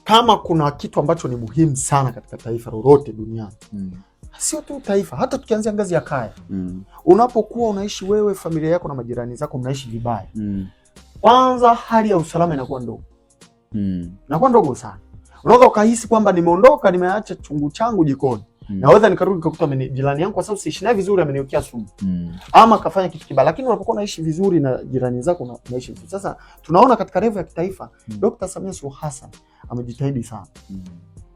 Kama kuna kitu ambacho ni muhimu sana katika taifa lolote duniani, sio tu taifa, hata tukianzia ngazi ya kaya. Unapokuwa unaishi wewe, familia yako na majirani zako mnaishi vibaya, kwanza hali ya usalama inakuwa ndogo. Inakuwa ndogo sana. Unaweza ukahisi kwamba nimeondoka, nimeacha chungu changu jikoni, Naweza nikarudi nikakuta jirani yangu kwa sababu siishi naye vizuri ameniwekea sumu. Ama kafanya kitu kibaya, lakini unapokuwa unaishi vizuri na jirani zako unaishi vizuri. Sasa tunaona katika level ya kitaifa Dr. Samia Suluhu Hassan amejitahidi sana.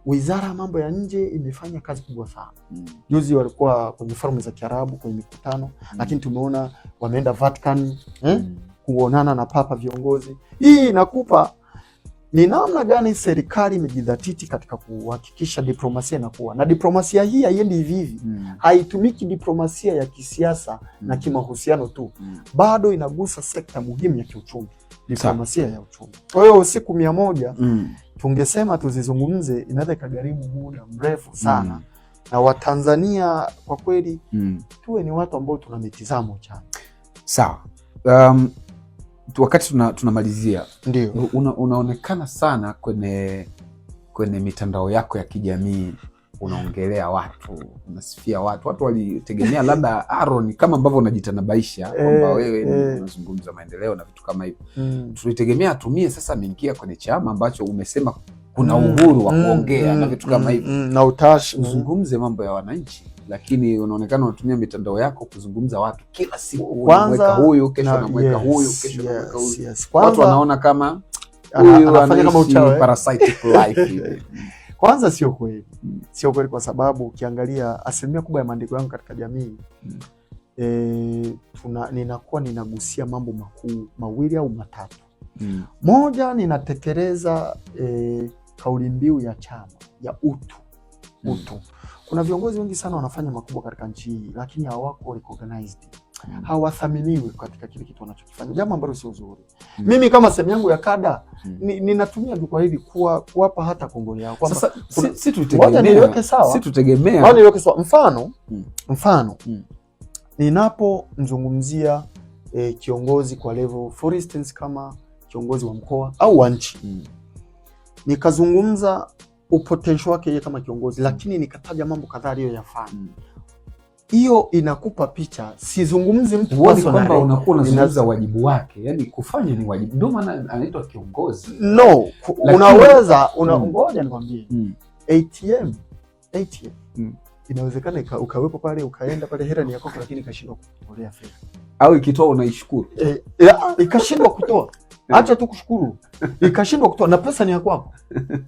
Wizara ya mambo ya nje imefanya kazi kubwa sana. Juzi walikuwa kwenye forum za Kiarabu kwenye mikutano, lakini tumeona wameenda Vatican kuonana na papa viongozi. Hii inakupa ni namna gani serikali imejidhatiti katika kuhakikisha diplomasia inakuwa. Na diplomasia hii haiendi hivi hivi. Haitumiki diplomasia ya kisiasa na kimahusiano tu. Bado inagusa sekta muhimu ya kiuchumi. Diplomasia ya uchumi. Kwa hiyo siku 100 tungesema tuzizungumze, inaweza ikagharimu muda mrefu sana. Na Watanzania kwa kweli tuwe ni watu ambao tuna mitazamo chanya. Sawa. Wakati tunamalizia, ndio unaonekana sana kwenye mitandao yako ya kijamii, unaongelea watu, unasifia watu walitegemea labda Aaron, kama ambavyo unajitanabaisha kwamba wewe unazungumza maendeleo na vitu kama hivyo. Tulitegemea atumie, sasa ameingia kwenye chama ambacho umesema kuna uhuru wa kuongea na vitu kama hivyo na utashi uzungumze mambo ya wananchi, lakini unaonekana unatumia mitandao yako kuzungumza watu kila siku. Unamweka huyu kesho, unamweka huyu kesho, unamweka huyu. Watu wanaona kama huyu anafanya kama uchawi, parasitic life. Kwanza sio kweli. Sio kweli, kwa sababu ukiangalia asilimia kubwa ya maandiko yangu katika jamii ninakuwa ninagusia mambo makuu mawili au matatu. Moja, ninatekeleza kauli mbiu ya chama ya utu. Kuna viongozi wengi sana wanafanya makubwa katika nchi hii, lakini hawako recognized. Hawathaminiwi katika kile kitu wanachokifanya, jambo ambalo sio zuri. Mimi kama sehemu yangu ya kada ninatumia jukwaa hili kuwapa hata kongole yao kwamba sasa si tutegemea niweke sawa. Mfano ninapomzungumzia kiongozi kwa level, for instance kama kiongozi wa mkoa au wa nchi, nikazungumza upotential wake yeye kama kiongozi, lakini nikataja mambo kadhaa aliyoyafanya. Hiyo inakupa picha. Sizungumzi mtu kwamba unakuwa unazungumza wajibu wake, yani kufanya ni wajibu, ndio maana anaitwa kiongozi. No, unaweza ngoja nikwambie. ATM inawezekana ukawepo pale, ukaenda pale, hela ni yako, lakini ikashindwa kutolea fedha, au ikitoa unaishukuru, ikashindwa kutoa. Acha tu kushukuru, ikashindwa kutoa, na pesa ni ya kwako,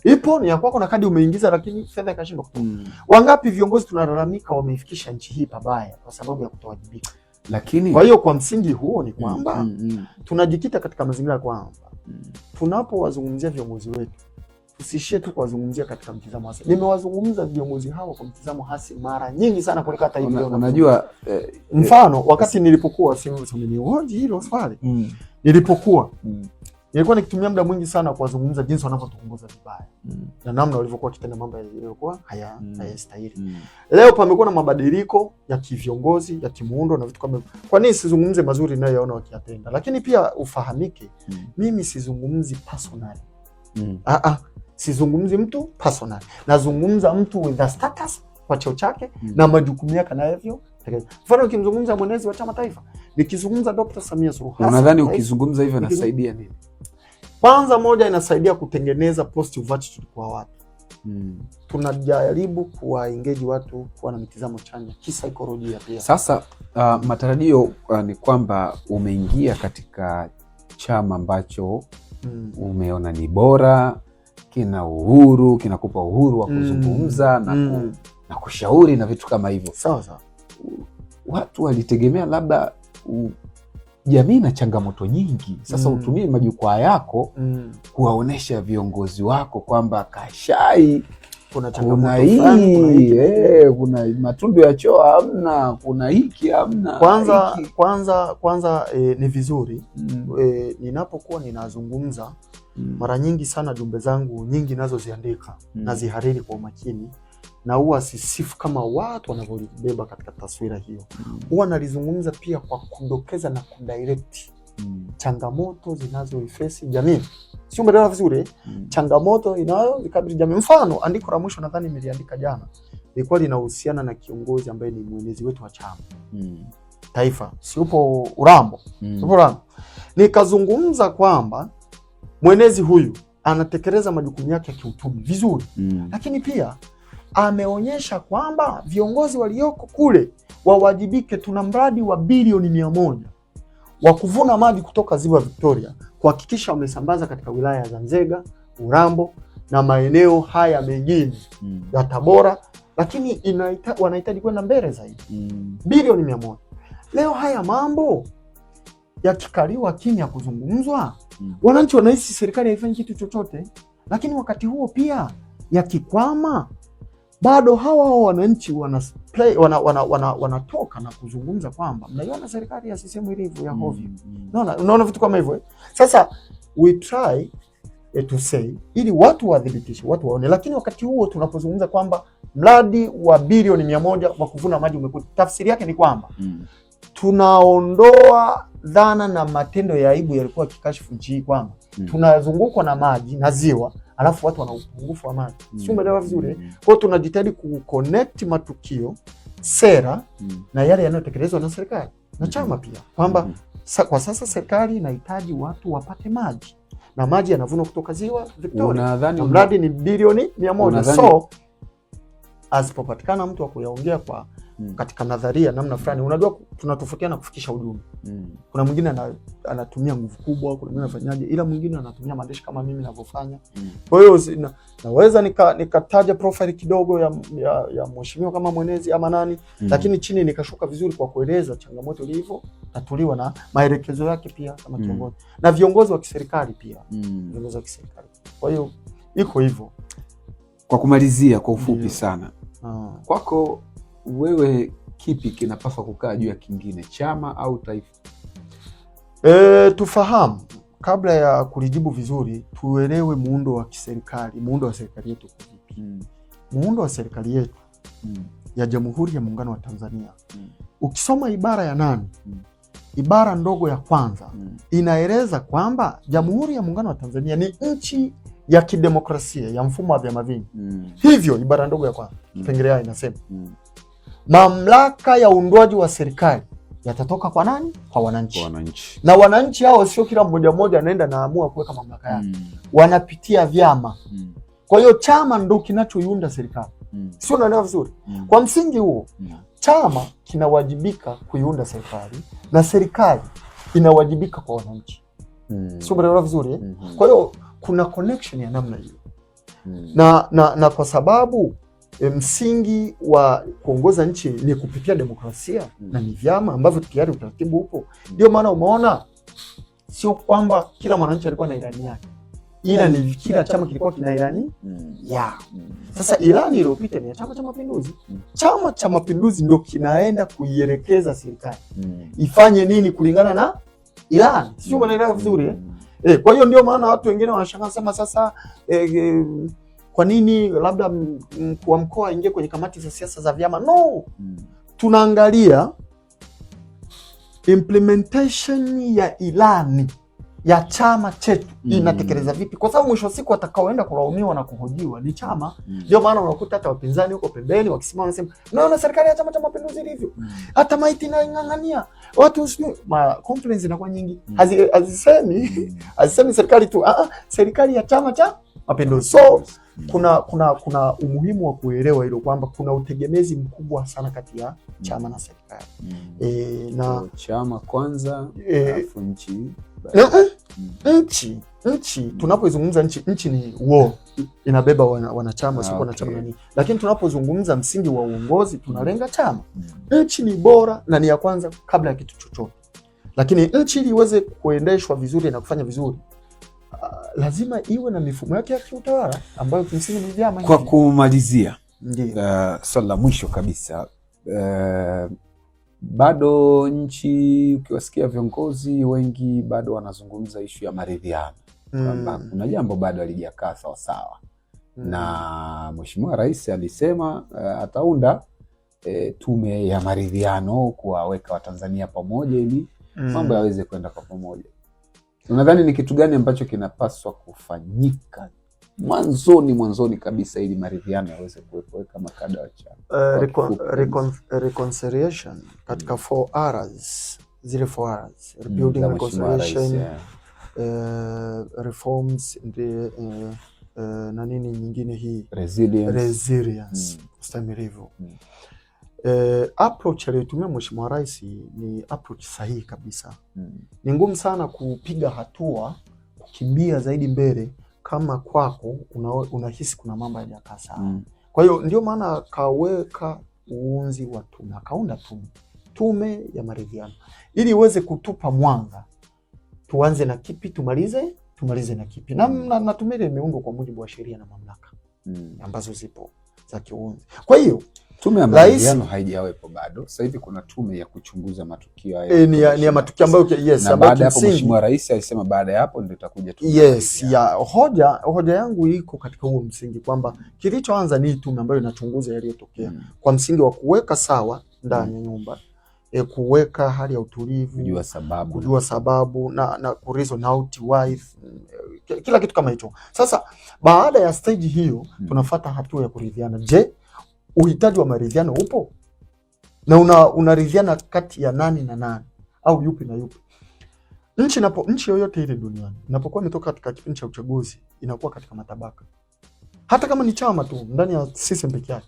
ipo ni ya kwako, na kadi umeingiza, lakini fedha ikashindwa kutoa. Wangapi viongozi tunalalamika wameifikisha nchi hii pabaya kwa sababu ya kutowajibika. Lakini kwa hiyo kwa msingi huo ni kwamba tunajikita katika mazingira kwamba tunapowazungumzia viongozi wetu tusishie tu kuwazungumzia katika mtizamo hasi. Nimewazungumza viongozi hao kwa mtizamo hasi mara nyingi sana kuliko hata hivi leo. Unajua mfano wakati nilipokuwa simenihoji hilo swali. Nilipokuwa nilikuwa nikitumia muda mwingi sana kuwazungumza jinsi wanavyotuongoza vibaya na namna walivyokuwa kitenda mambo yaliyokuwa hayastahili. Leo pamekuwa na mabadiliko ya kiviongozi, ya kimuundo na vitu kama hivyo. Kwa nini sizungumze mazuri ninayoona wakiyatenda? Lakini pia ufahamike, mimi sizungumzi personal. Sizungumzi mtu personal. Nazungumza mtu with the status kwa cheo chake na majukumu yake anavyo. Mfano ukimzungumza mwenezi wa chama taifa, nikizungumza Dr. Samia Suluhu Hassan. Unadhani ukizungumza hivyo inasaidia nini? Kwanza moja, inasaidia kutengeneza positive attitude kwa watu. Tunajaribu kuwaengage watu kuwa na mitazamo chanya kisaikolojia pia. Sasa matarajio ni kwamba umeingia katika chama ambacho umeona ni bora, kina uhuru, kinakupa uhuru wa kuzungumza na kushauri na vitu kama hivyo. Sawa sawa. Watu walitegemea labda jamii na changamoto nyingi. Sasa utumie majukwaa yako kuwaonesha viongozi wako kwamba Kashai kuna changamoto kuna matundu ya choo hamna, kuna hiki hamna. Kwanza ni vizuri ninapokuwa ninazungumza mara nyingi sana jumbe zangu nyingi nazoziandika nazihariri kwa umakini, na huwa sisifu kama watu wanavyobeba katika taswira hiyo. Huwa nalizungumza pia kwa kudokeza na kudirect changamoto zinazoifesi jamii. Sio umeelewa vizuri? Changamoto inayozikabili jamii. Mfano, andiko la mwisho nadhani niliandika jana ilikuwa linahusiana na kiongozi ambaye ni mwenezi wetu wa chama taifa. Siupo Urambo. Siupo Urambo. Nikazungumza kwamba mwenezi huyu anatekeleza majukumu yake ya kiuchumi vizuri. Lakini pia ameonyesha kwamba viongozi walioko kule wawajibike. Tuna mradi wa bilioni 100 wa kuvuna maji kutoka ziwa Victoria, kuhakikisha wamesambaza katika wilaya za Nzega, Urambo na maeneo haya mengine ya Tabora, lakini wanahitaji kwenda mbele zaidi. Bilioni 100. Leo haya mambo yakikaliwa kimya kuzungumzwa, wananchi wanahisi serikali haifanyi kitu chochote, lakini wakati huo pia yakikwama, bado hawa wananchi wanatoka na kuzungumza kwamba mnaiona serikali ya CCM ilivyo ya hovyo. Unaona vitu kama hivyo. Sasa we try to say ili watu wadhibitishe, watu waone, lakini wakati huo tunapozungumza kwamba mradi wa bilioni 100 wa kuvuna maji umekuja, tafsiri yake ni kwamba tunaondoa dhana na matendo ya aibu yalikuwa kikashifu nchi hii kwamba tunazungukwa na maji na ziwa, alafu watu wana upungufu wa maji. Sio, umeelewa vizuri? Kwa hiyo tunajitahidi kuconnect matukio, sera na yale yanayotekelezwa na serikali na chama pia, kwamba kwa sasa serikali inahitaji watu wapate maji na maji yanavunwa kutoka ziwa Victoria. Na mradi ni bilioni 100. So asipopatikana mtu wa kuyaongea kwa katika nadharia namna fulani, unajua tunatofautiana kufikisha ujumbe. Kuna mwingine anatumia nguvu kubwa, kuna mwingine anafanyaje, ila mwingine anatumia maandishi kama mimi ninavyofanya. Kwa hiyo naweza nikataja profile kidogo ya mheshimiwa kama mwenezi ama nani, lakini chini nikashuka vizuri kwa kueleza changamoto ilivyo tatuliwa na maelekezo yake pia kama kiongozi na viongozi wa kiserikali pia. Viongozi wa kiserikali. Kwa hiyo iko hivyo. Kwa kumalizia kwa ufupi sana. Kwako wewe kipi kinapaswa kukaa juu ya kingine, chama au taifa? Tufahamu kabla ya kulijibu vizuri, tuelewe muundo wa kiserikali, muundo wa serikali yetu vipi. Muundo wa serikali yetu ya Jamhuri ya Muungano wa Tanzania. Ukisoma ibara ya 8, ibara ndogo ya kwanza, inaeleza kwamba Jamhuri ya Muungano wa Tanzania ni nchi ya kidemokrasia ya mfumo wa vyama vingi. Hivyo ibara ndogo ya kwanza kipengele A inasema mamlaka ya uundwaji wa serikali yatatoka kwa nani? Kwa wananchi. Na wananchi hao sio kila mmoja anaenda naamua kuweka mamlaka yake. Wanapitia vyama. Kwa hiyo chama ndio kinachoiunda serikali. Sio, unaelewa vizuri? Kwa msingi huo, chama kinawajibika kuiunda serikali na serikali inawajibika kwa wananchi. Sio, unaelewa vizuri? Kwa hiyo kuna connection ya namna hiyo. Na kwa sababu msingi wa kuongoza nchi ni kupitia demokrasia na ni vyama ambavyo tayari utaratibu upo. Ndio maana umeona sio kwamba kila mwananchi alikuwa na ilani yake, ila ni kila chama kilikuwa kina ilani ya. Sasa ilani iliyopita ni ya Chama cha Mapinduzi. Chama cha Mapinduzi ndio kinaenda kuielekeza serikali ifanye nini kulingana na ilani. Sio, unaelewa vizuri? Kwa hiyo ndio maana watu wengine wanashangaa sema sasa kwa nini labda mkuu wa mkoa aingie kwenye kamati za siasa za vyama? No. Tunaangalia implementation ya ilani ya chama chetu inatekeleza vipi, kwa sababu mwisho wa siku atakaoenda kulaumiwa na kuhojiwa ni chama. Ndio maana unakuta hata wapinzani huko pembeni wakisimama wanasema naona serikali ya Chama cha Mapinduzi ilivyo, hata maiti na ingangania watu conference inakuwa nyingi, hazisemi serikali tu, serikali ya Chama cha Mapinduzi. So kuna umuhimu wa kuelewa hilo kwamba kuna utegemezi mkubwa sana kati ya chama na serikali. Na chama kwanza alafu nchi. Nchi tunapozungumza nchi ni war, inabeba wanachama sio wanachama nani. Lakini tunapozungumza msingi wa uongozi tunalenga chama. Nchi ni bora na ni ya kwanza kabla ya kitu chochote. Lakini nchi ili iweze kuendeshwa vizuri na kufanya vizuri, lazima iwe na mifumo yake ya kiutawala ambayo kimsingi ni vyama. Kwa kumalizia, swali la mwisho kabisa, bado nchi ukiwasikia viongozi wengi bado wanazungumza ishu ya maridhiano, kwamba kuna jambo bado halijakaa sawa sawa. Na Mheshimiwa Rais alisema ataunda tume ya maridhiano kuwaweka Watanzania pamoja ili mambo yaweze kwenda kwa pamoja. Unadhani ni kitu gani ambacho kinapaswa kufanyika mwanzoni kabisa ili maridhiano yaweze kuwepo kama kada wa chama? Reconciliation katika 4 Rs, zile 4 Rs, rebuilding, reconciliation, reforms and na nini nyingine hii resilience. Ustahimilivu. Approach aliyotumia Mheshimiwa Rais ni approach sahihi kabisa. Ni ngumu sana kupiga hatua, kukimbia zaidi mbele kama kwako unahisi kuna mambo hayajakaa sawa. Kwa hiyo ndio maana akaweka uunzi wa tume, akaunda tume ya maridhiano ili iweze kutupa mwanga, tuanze na kipi, tumalize na kipi. Na tume ile imeundwa kwa mujibu wa sheria na mamlaka ambazo zipo za kiunzi. Kwa hiyo tume ya maridhiano haijawepo bado. Sasa hivi kuna tume ya kuchunguza matukio haya. Ni ya matukio ambayo na baada hapo Mheshimiwa Rais alisema baada ya hapo ndio itakuja tume. Hoja yangu iko katika huo msingi kwamba kilichoanza ni tume ambayo inachunguza yaliyotokea kwa msingi wa kuweka sawa ndani ya nyumba, kuweka hali ya utulivu, kujua sababu na reason out why, kila kitu kama hicho. Sasa baada ya stage hiyo tunafuata hatua ya kuridhiana. Je, uhitaji wa maridhiano upo? Na unaridhiana kati ya nani na nani, au yupi na yupi? Nchi yoyote ile duniani inapokuwa imetoka katika kipindi cha uchaguzi inakuwa katika matabaka. Hata kama ni chama tu ndani ya system pekee yake.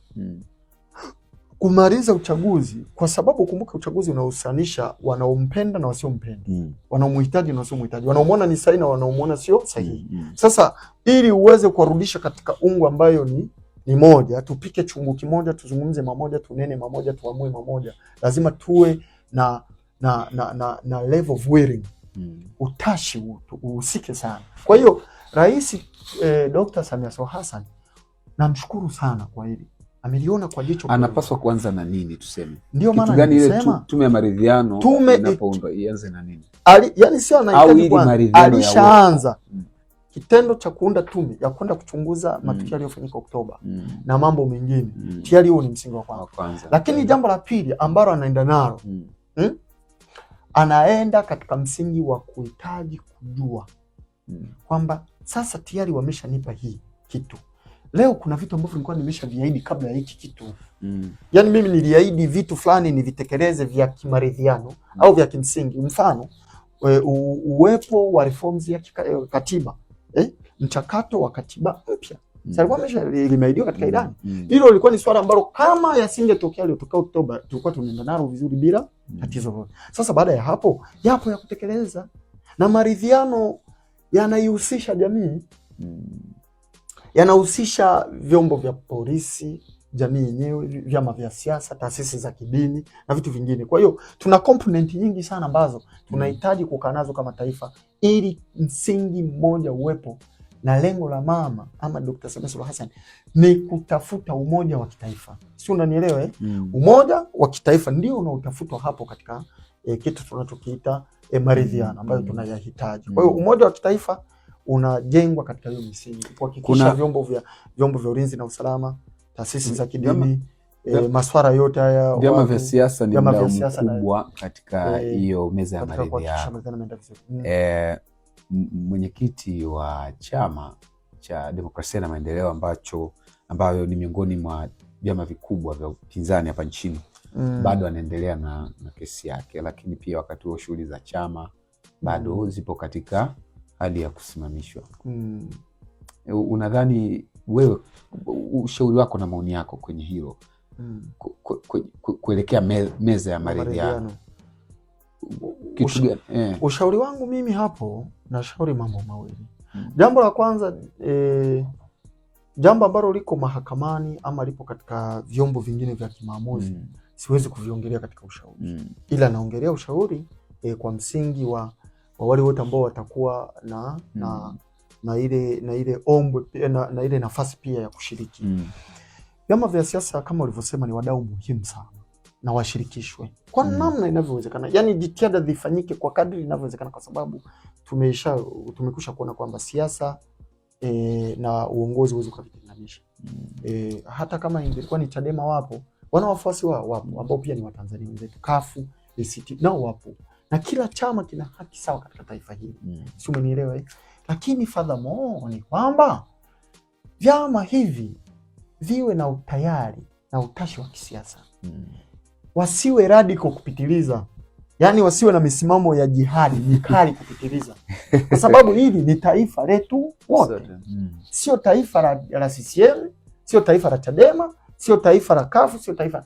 Kumaliza uchaguzi, kwa sababu kumbuka uchaguzi unahusanisha wanaompenda na wasiompenda. Wanaomhitaji na wasiomhitaji. Wanaomwona ni sahihi na wanaomwona sio sahihi. Sasa ili uweze kuwarudisha katika ungo ambayo ni moja, tupike chungu kimoja, tuzungumze mamoja, tunene mamoja, tuamue mamoja, lazima tuwe na level of willing. Utashi uhusike sana. Kwa hiyo Rais Dr. Samia Suluhu Hassan namshukuru sana kwa hili. Ameliona kwa jicho. Anapaswa kuanza na nini tuseme? Ndio maana gani ile tume ya maridhiano inapoundwa ianze na nini? Yaani sio anahitaji kwanza. Alishaanza kitendo cha kuunda tume ya kwenda kuchunguza matukio yaliyofanyika Oktoba na mambo mengine. Tayari huo ni msingi wa kwanza. Lakini jambo la pili ambalo anaenda nalo, anaenda katika msingi wa kuhitaji kujua kwamba sasa tayari wameshanipa hii kitu. Leo kuna vitu ambavyo nilikuwa nimeshaviahidi kabla ya hiki kitu. Yaani mimi niliahidi vitu fulani nivitekeleze vya kimaridhiano au vya kimsingi. Mfano, uwepo wa reforms ya katiba. Mchakato wa katiba mpya. Sasa alikuwa limeahidiwa katika ilani. Hilo lilikuwa ni swala ambalo kama yasingetokea lilotokea Oktoba tulikuwa tunaenda nalo vizuri bila tatizo lolote. Sasa baada ya hapo yapo ya kutekeleza, na maridhiano yanaihusisha jamii. Yanahusisha vyombo vya polisi, jamii yenyewe, vyama vya siasa, taasisi za kidini na vitu vingine. Kwa hiyo tuna component nyingi sana ambazo tunahitaji kukaa nazo kama taifa ili msingi mmoja uwepo, na lengo la mama ama Dr. Samia Suluhu Hassan ni kutafuta umoja wa kitaifa. Si unanielewa? Umoja wa kitaifa ndio unaotafutwa hapo katika kitu tunachokiita maridhiano ambayo tunayahitaji. Kwa hiyo umoja wa kitaifa unajengwa katika hiyo misingi, kuhakikisha vyombo vya ulinzi na usalama, taasisi za kidini, masuala yote haya, vyama vya siasa ni mdau mkubwa katika hiyo meza ya maridhiano. Mwenyekiti wa Chama cha Demokrasia na Maendeleo ambayo ni miongoni mwa vyama vikubwa vya upinzani hapa nchini bado anaendelea na kesi yake, lakini pia wakati huo shughuli za chama bado zipo katika hali ya kusimamishwa. Unadhani wewe, ushauri wako na maoni yako kwenye hilo kuelekea meza ya maridhiano, kitu gani? Ushauri wangu mimi hapo nashauri mambo mawili. Jambo la kwanza, jambo ambalo liko mahakamani ama lipo katika vyombo vingine vya kimaamuzi, siwezi kuviongelea katika ushauri. Ila naongelea ushauri kwa msingi wa wale wote ambao watakuwa na ile ombi na ile nafasi pia ya kushiriki. Vyama vya siasa kama ulivyosema ni wadau muhimu sana na washirikishwe kwa namna inavyowezekana. Yaani jitihada zifanyike kwa kadri inavyowezekana, kwa sababu tumekusha kuona kwamba siasa na uongozi huwezi kuvitenganisha. Hata kama ingekuwa ni Chadema wapo, wana wafuasi wao wapo ambao pia ni Watanzania wenzetu, CUF, ACT nao wapo. Na kila chama kina haki sawa katika taifa hili. Si umenielewa? Lakini furthermore ni kwamba vyama hivi viwe na utayari na utashi wa kisiasa. Wasiwe radical kupitiliza. Yaani wasiwe na misimamo ya jihadi mikali kupitiliza. Kwa sababu hili ni taifa letu wote. Sio taifa la CCM, sio taifa la Chadema, sio taifa la CUF, sio taifa,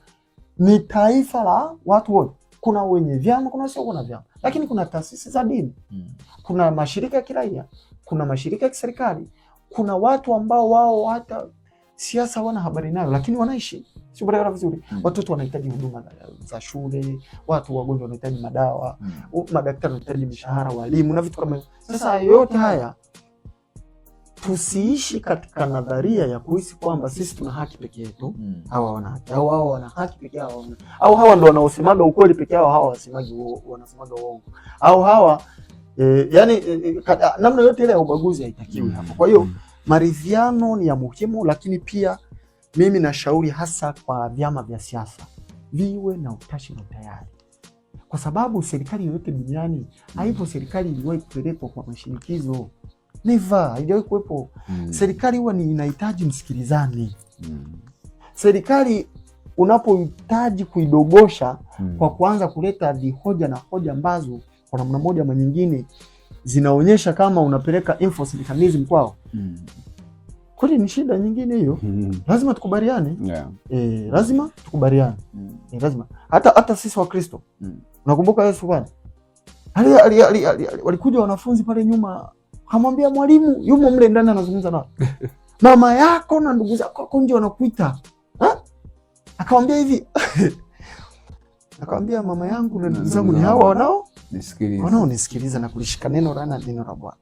ni taifa la watu wote. Kuna wenye vyama, kuna sio kuna vyama, lakini kuna taasisi za dini, kuna mashirika ya kiraia, kuna mashirika ya kiserikali, kuna watu ambao wao hata siasa wana habari nayo, lakini wanaishi. Sio barabara vizuri. Watoto wanahitaji huduma za shule, watu wagonjwa wanahitaji madawa, madaktari wanahitaji mishahara, walimu na vitu kama hivyo. Sasa yote haya tusiishi katika nadharia ya kuhisi kwamba sisi tuna haki peke yetu, hawa wana haki, au hawa wana haki peke yao, au hawa ndio wanaosemaga ukweli peke yao, hawa wanasemaga uongo, au hawa namna yote ile ya ubaguzi haitakiwi hapo. Kwa hiyo maridhiano ni ya muhimu, lakini pia mimi nashauri hasa kwa vyama vya siasa viwe na utashi na utayari, kwa sababu serikali yoyote duniani haipo serikali iliwahi kupelekwa kwa mashinikizo. Never, haijawahi kuwepo. Serikali huwa ni inahitaji msikilizane. Serikali unapohitaji kuidogosha kwa kuanza kuleta vihoja na hoja ambazo kwa namna moja ama nyingine zinaonyesha kama unapeleka enforce mechanism kwao, kweli ni shida nyingine hiyo. Lazima tukubaliane. Lazima tukubaliane. Lazima. Hata sisi wa Kristo. Unakumbuka Yesu bwana? Walikuja wanafunzi pale nyuma, akamwambia mwalimu, yumo mle ndani anazungumza nao. Mama yako na ndugu zako nje wanakuita. Akamwambia hivi. Akamwambia mama yangu na ndugu zangu ni hawa wanaonisikiliza na kulishika neno la Bwana.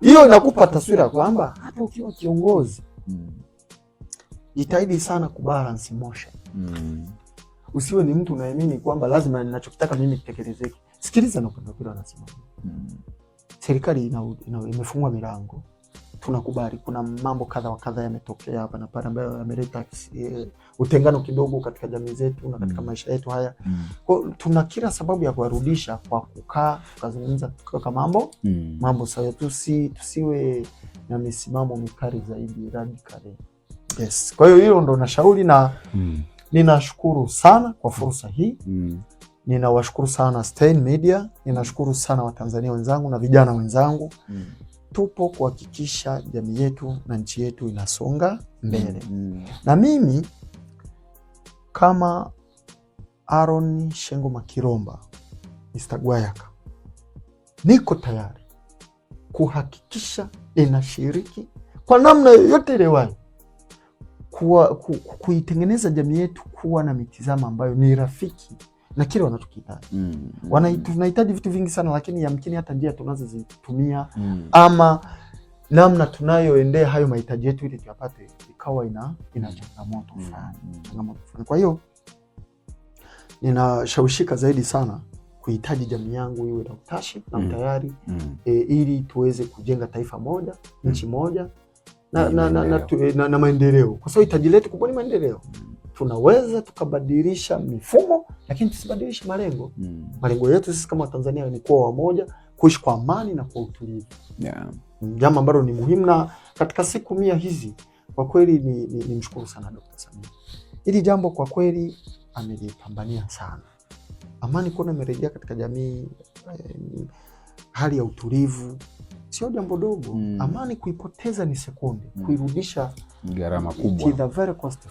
Hiyo inakupa taswira kwamba hata ukiwa kiongozi jitahidi sana kubalance emotion. Usiwe ni mtu unaamini kwamba lazima ninachokitaka mimi kitekelezeke. Sikiliza na upendo kile wanasema. Serikali imefungua milango. Tunakubali kuna mambo kadha wa kadha yametokea hapa na pale ambayo yameleta utengano kidogo katika jamii zetu na katika maisha yetu haya. Kwa tuna kila sababu ya kuwarudisha kwa kukaa tukazungumza tukaweka mambo sawa, tusiwe na misimamo mikali zaidi radical. Yes. Kwa hiyo hilo ndo nashauri na ninashukuru sana kwa fursa hii. Ninawashukuru sana Stein Media, ninashukuru sana Watanzania wenzangu na vijana wenzangu. Tupo kuhakikisha jamii yetu na nchi yetu inasonga mbele. Na mimi kama Aaron Shengo Makiromba, Mr. Gwayaka, niko tayari kuhakikisha inashiriki kwa namna yoyote ile kuitengeneza jamii yetu kuwa na mitazamo ambayo ni rafiki na kile wanachokihitaji. Tunahitaji vitu vingi sana, lakini yamkini hata njia tunazozitumia ama namna tunayoendea hayo mahitaji yetu ili tuyapate ikawa ina changamoto fulani. Kwa hiyo ninashawishika zaidi sana kuhitaji jamii yangu iwe na utashi na utayari ili tuweze kujenga taifa moja, nchi moja na maendeleo. Kwa sababu hitaji letu kubwa ni maendeleo. Tunaweza tukabadilisha mifumo, lakini tusibadilishe malengo. Malengo yetu sisi kama Tanzania ni kuwa wamoja, kuishi kwa amani na kwa utulivu. Jambo ambalo ni muhimu, na katika siku 100 hizi kwa kweli ni mshukuru sana Dr. Samia. Hili jambo kwa kweli amelipambania sana. Amani kuna imerejea katika jamii, hali ya utulivu sio jambo dogo. Amani kuipoteza ni sekunde, kuirudisha gharama kubwa. It's very costly.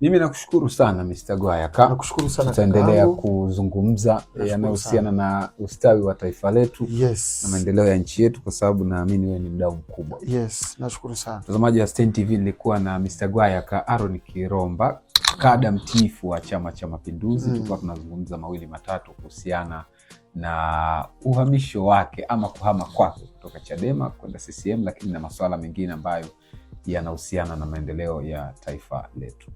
Mimi nakushukuru sana Mr. Gwayaka. Nakushukuru sana. Tutaendelea kuzungumza yanayohusiana na ustawi wa taifa letu na maendeleo ya nchi yetu, kwa sababu naamini wewe ni mdau mkubwa. Nashukuru sana. Mtazamaji wa Stein TV, nilikuwa na Mr. Gwayaka Aaron Kiromba, kada mtiifu wa Chama cha Mapinduzi. Tulikuwa tunazungumza mawili matatu kuhusiana na uhamisho wake ama kuhama kwake kutoka Chadema kwenda CCM, lakini na masuala mengine ambayo yanahusiana na maendeleo ya taifa letu.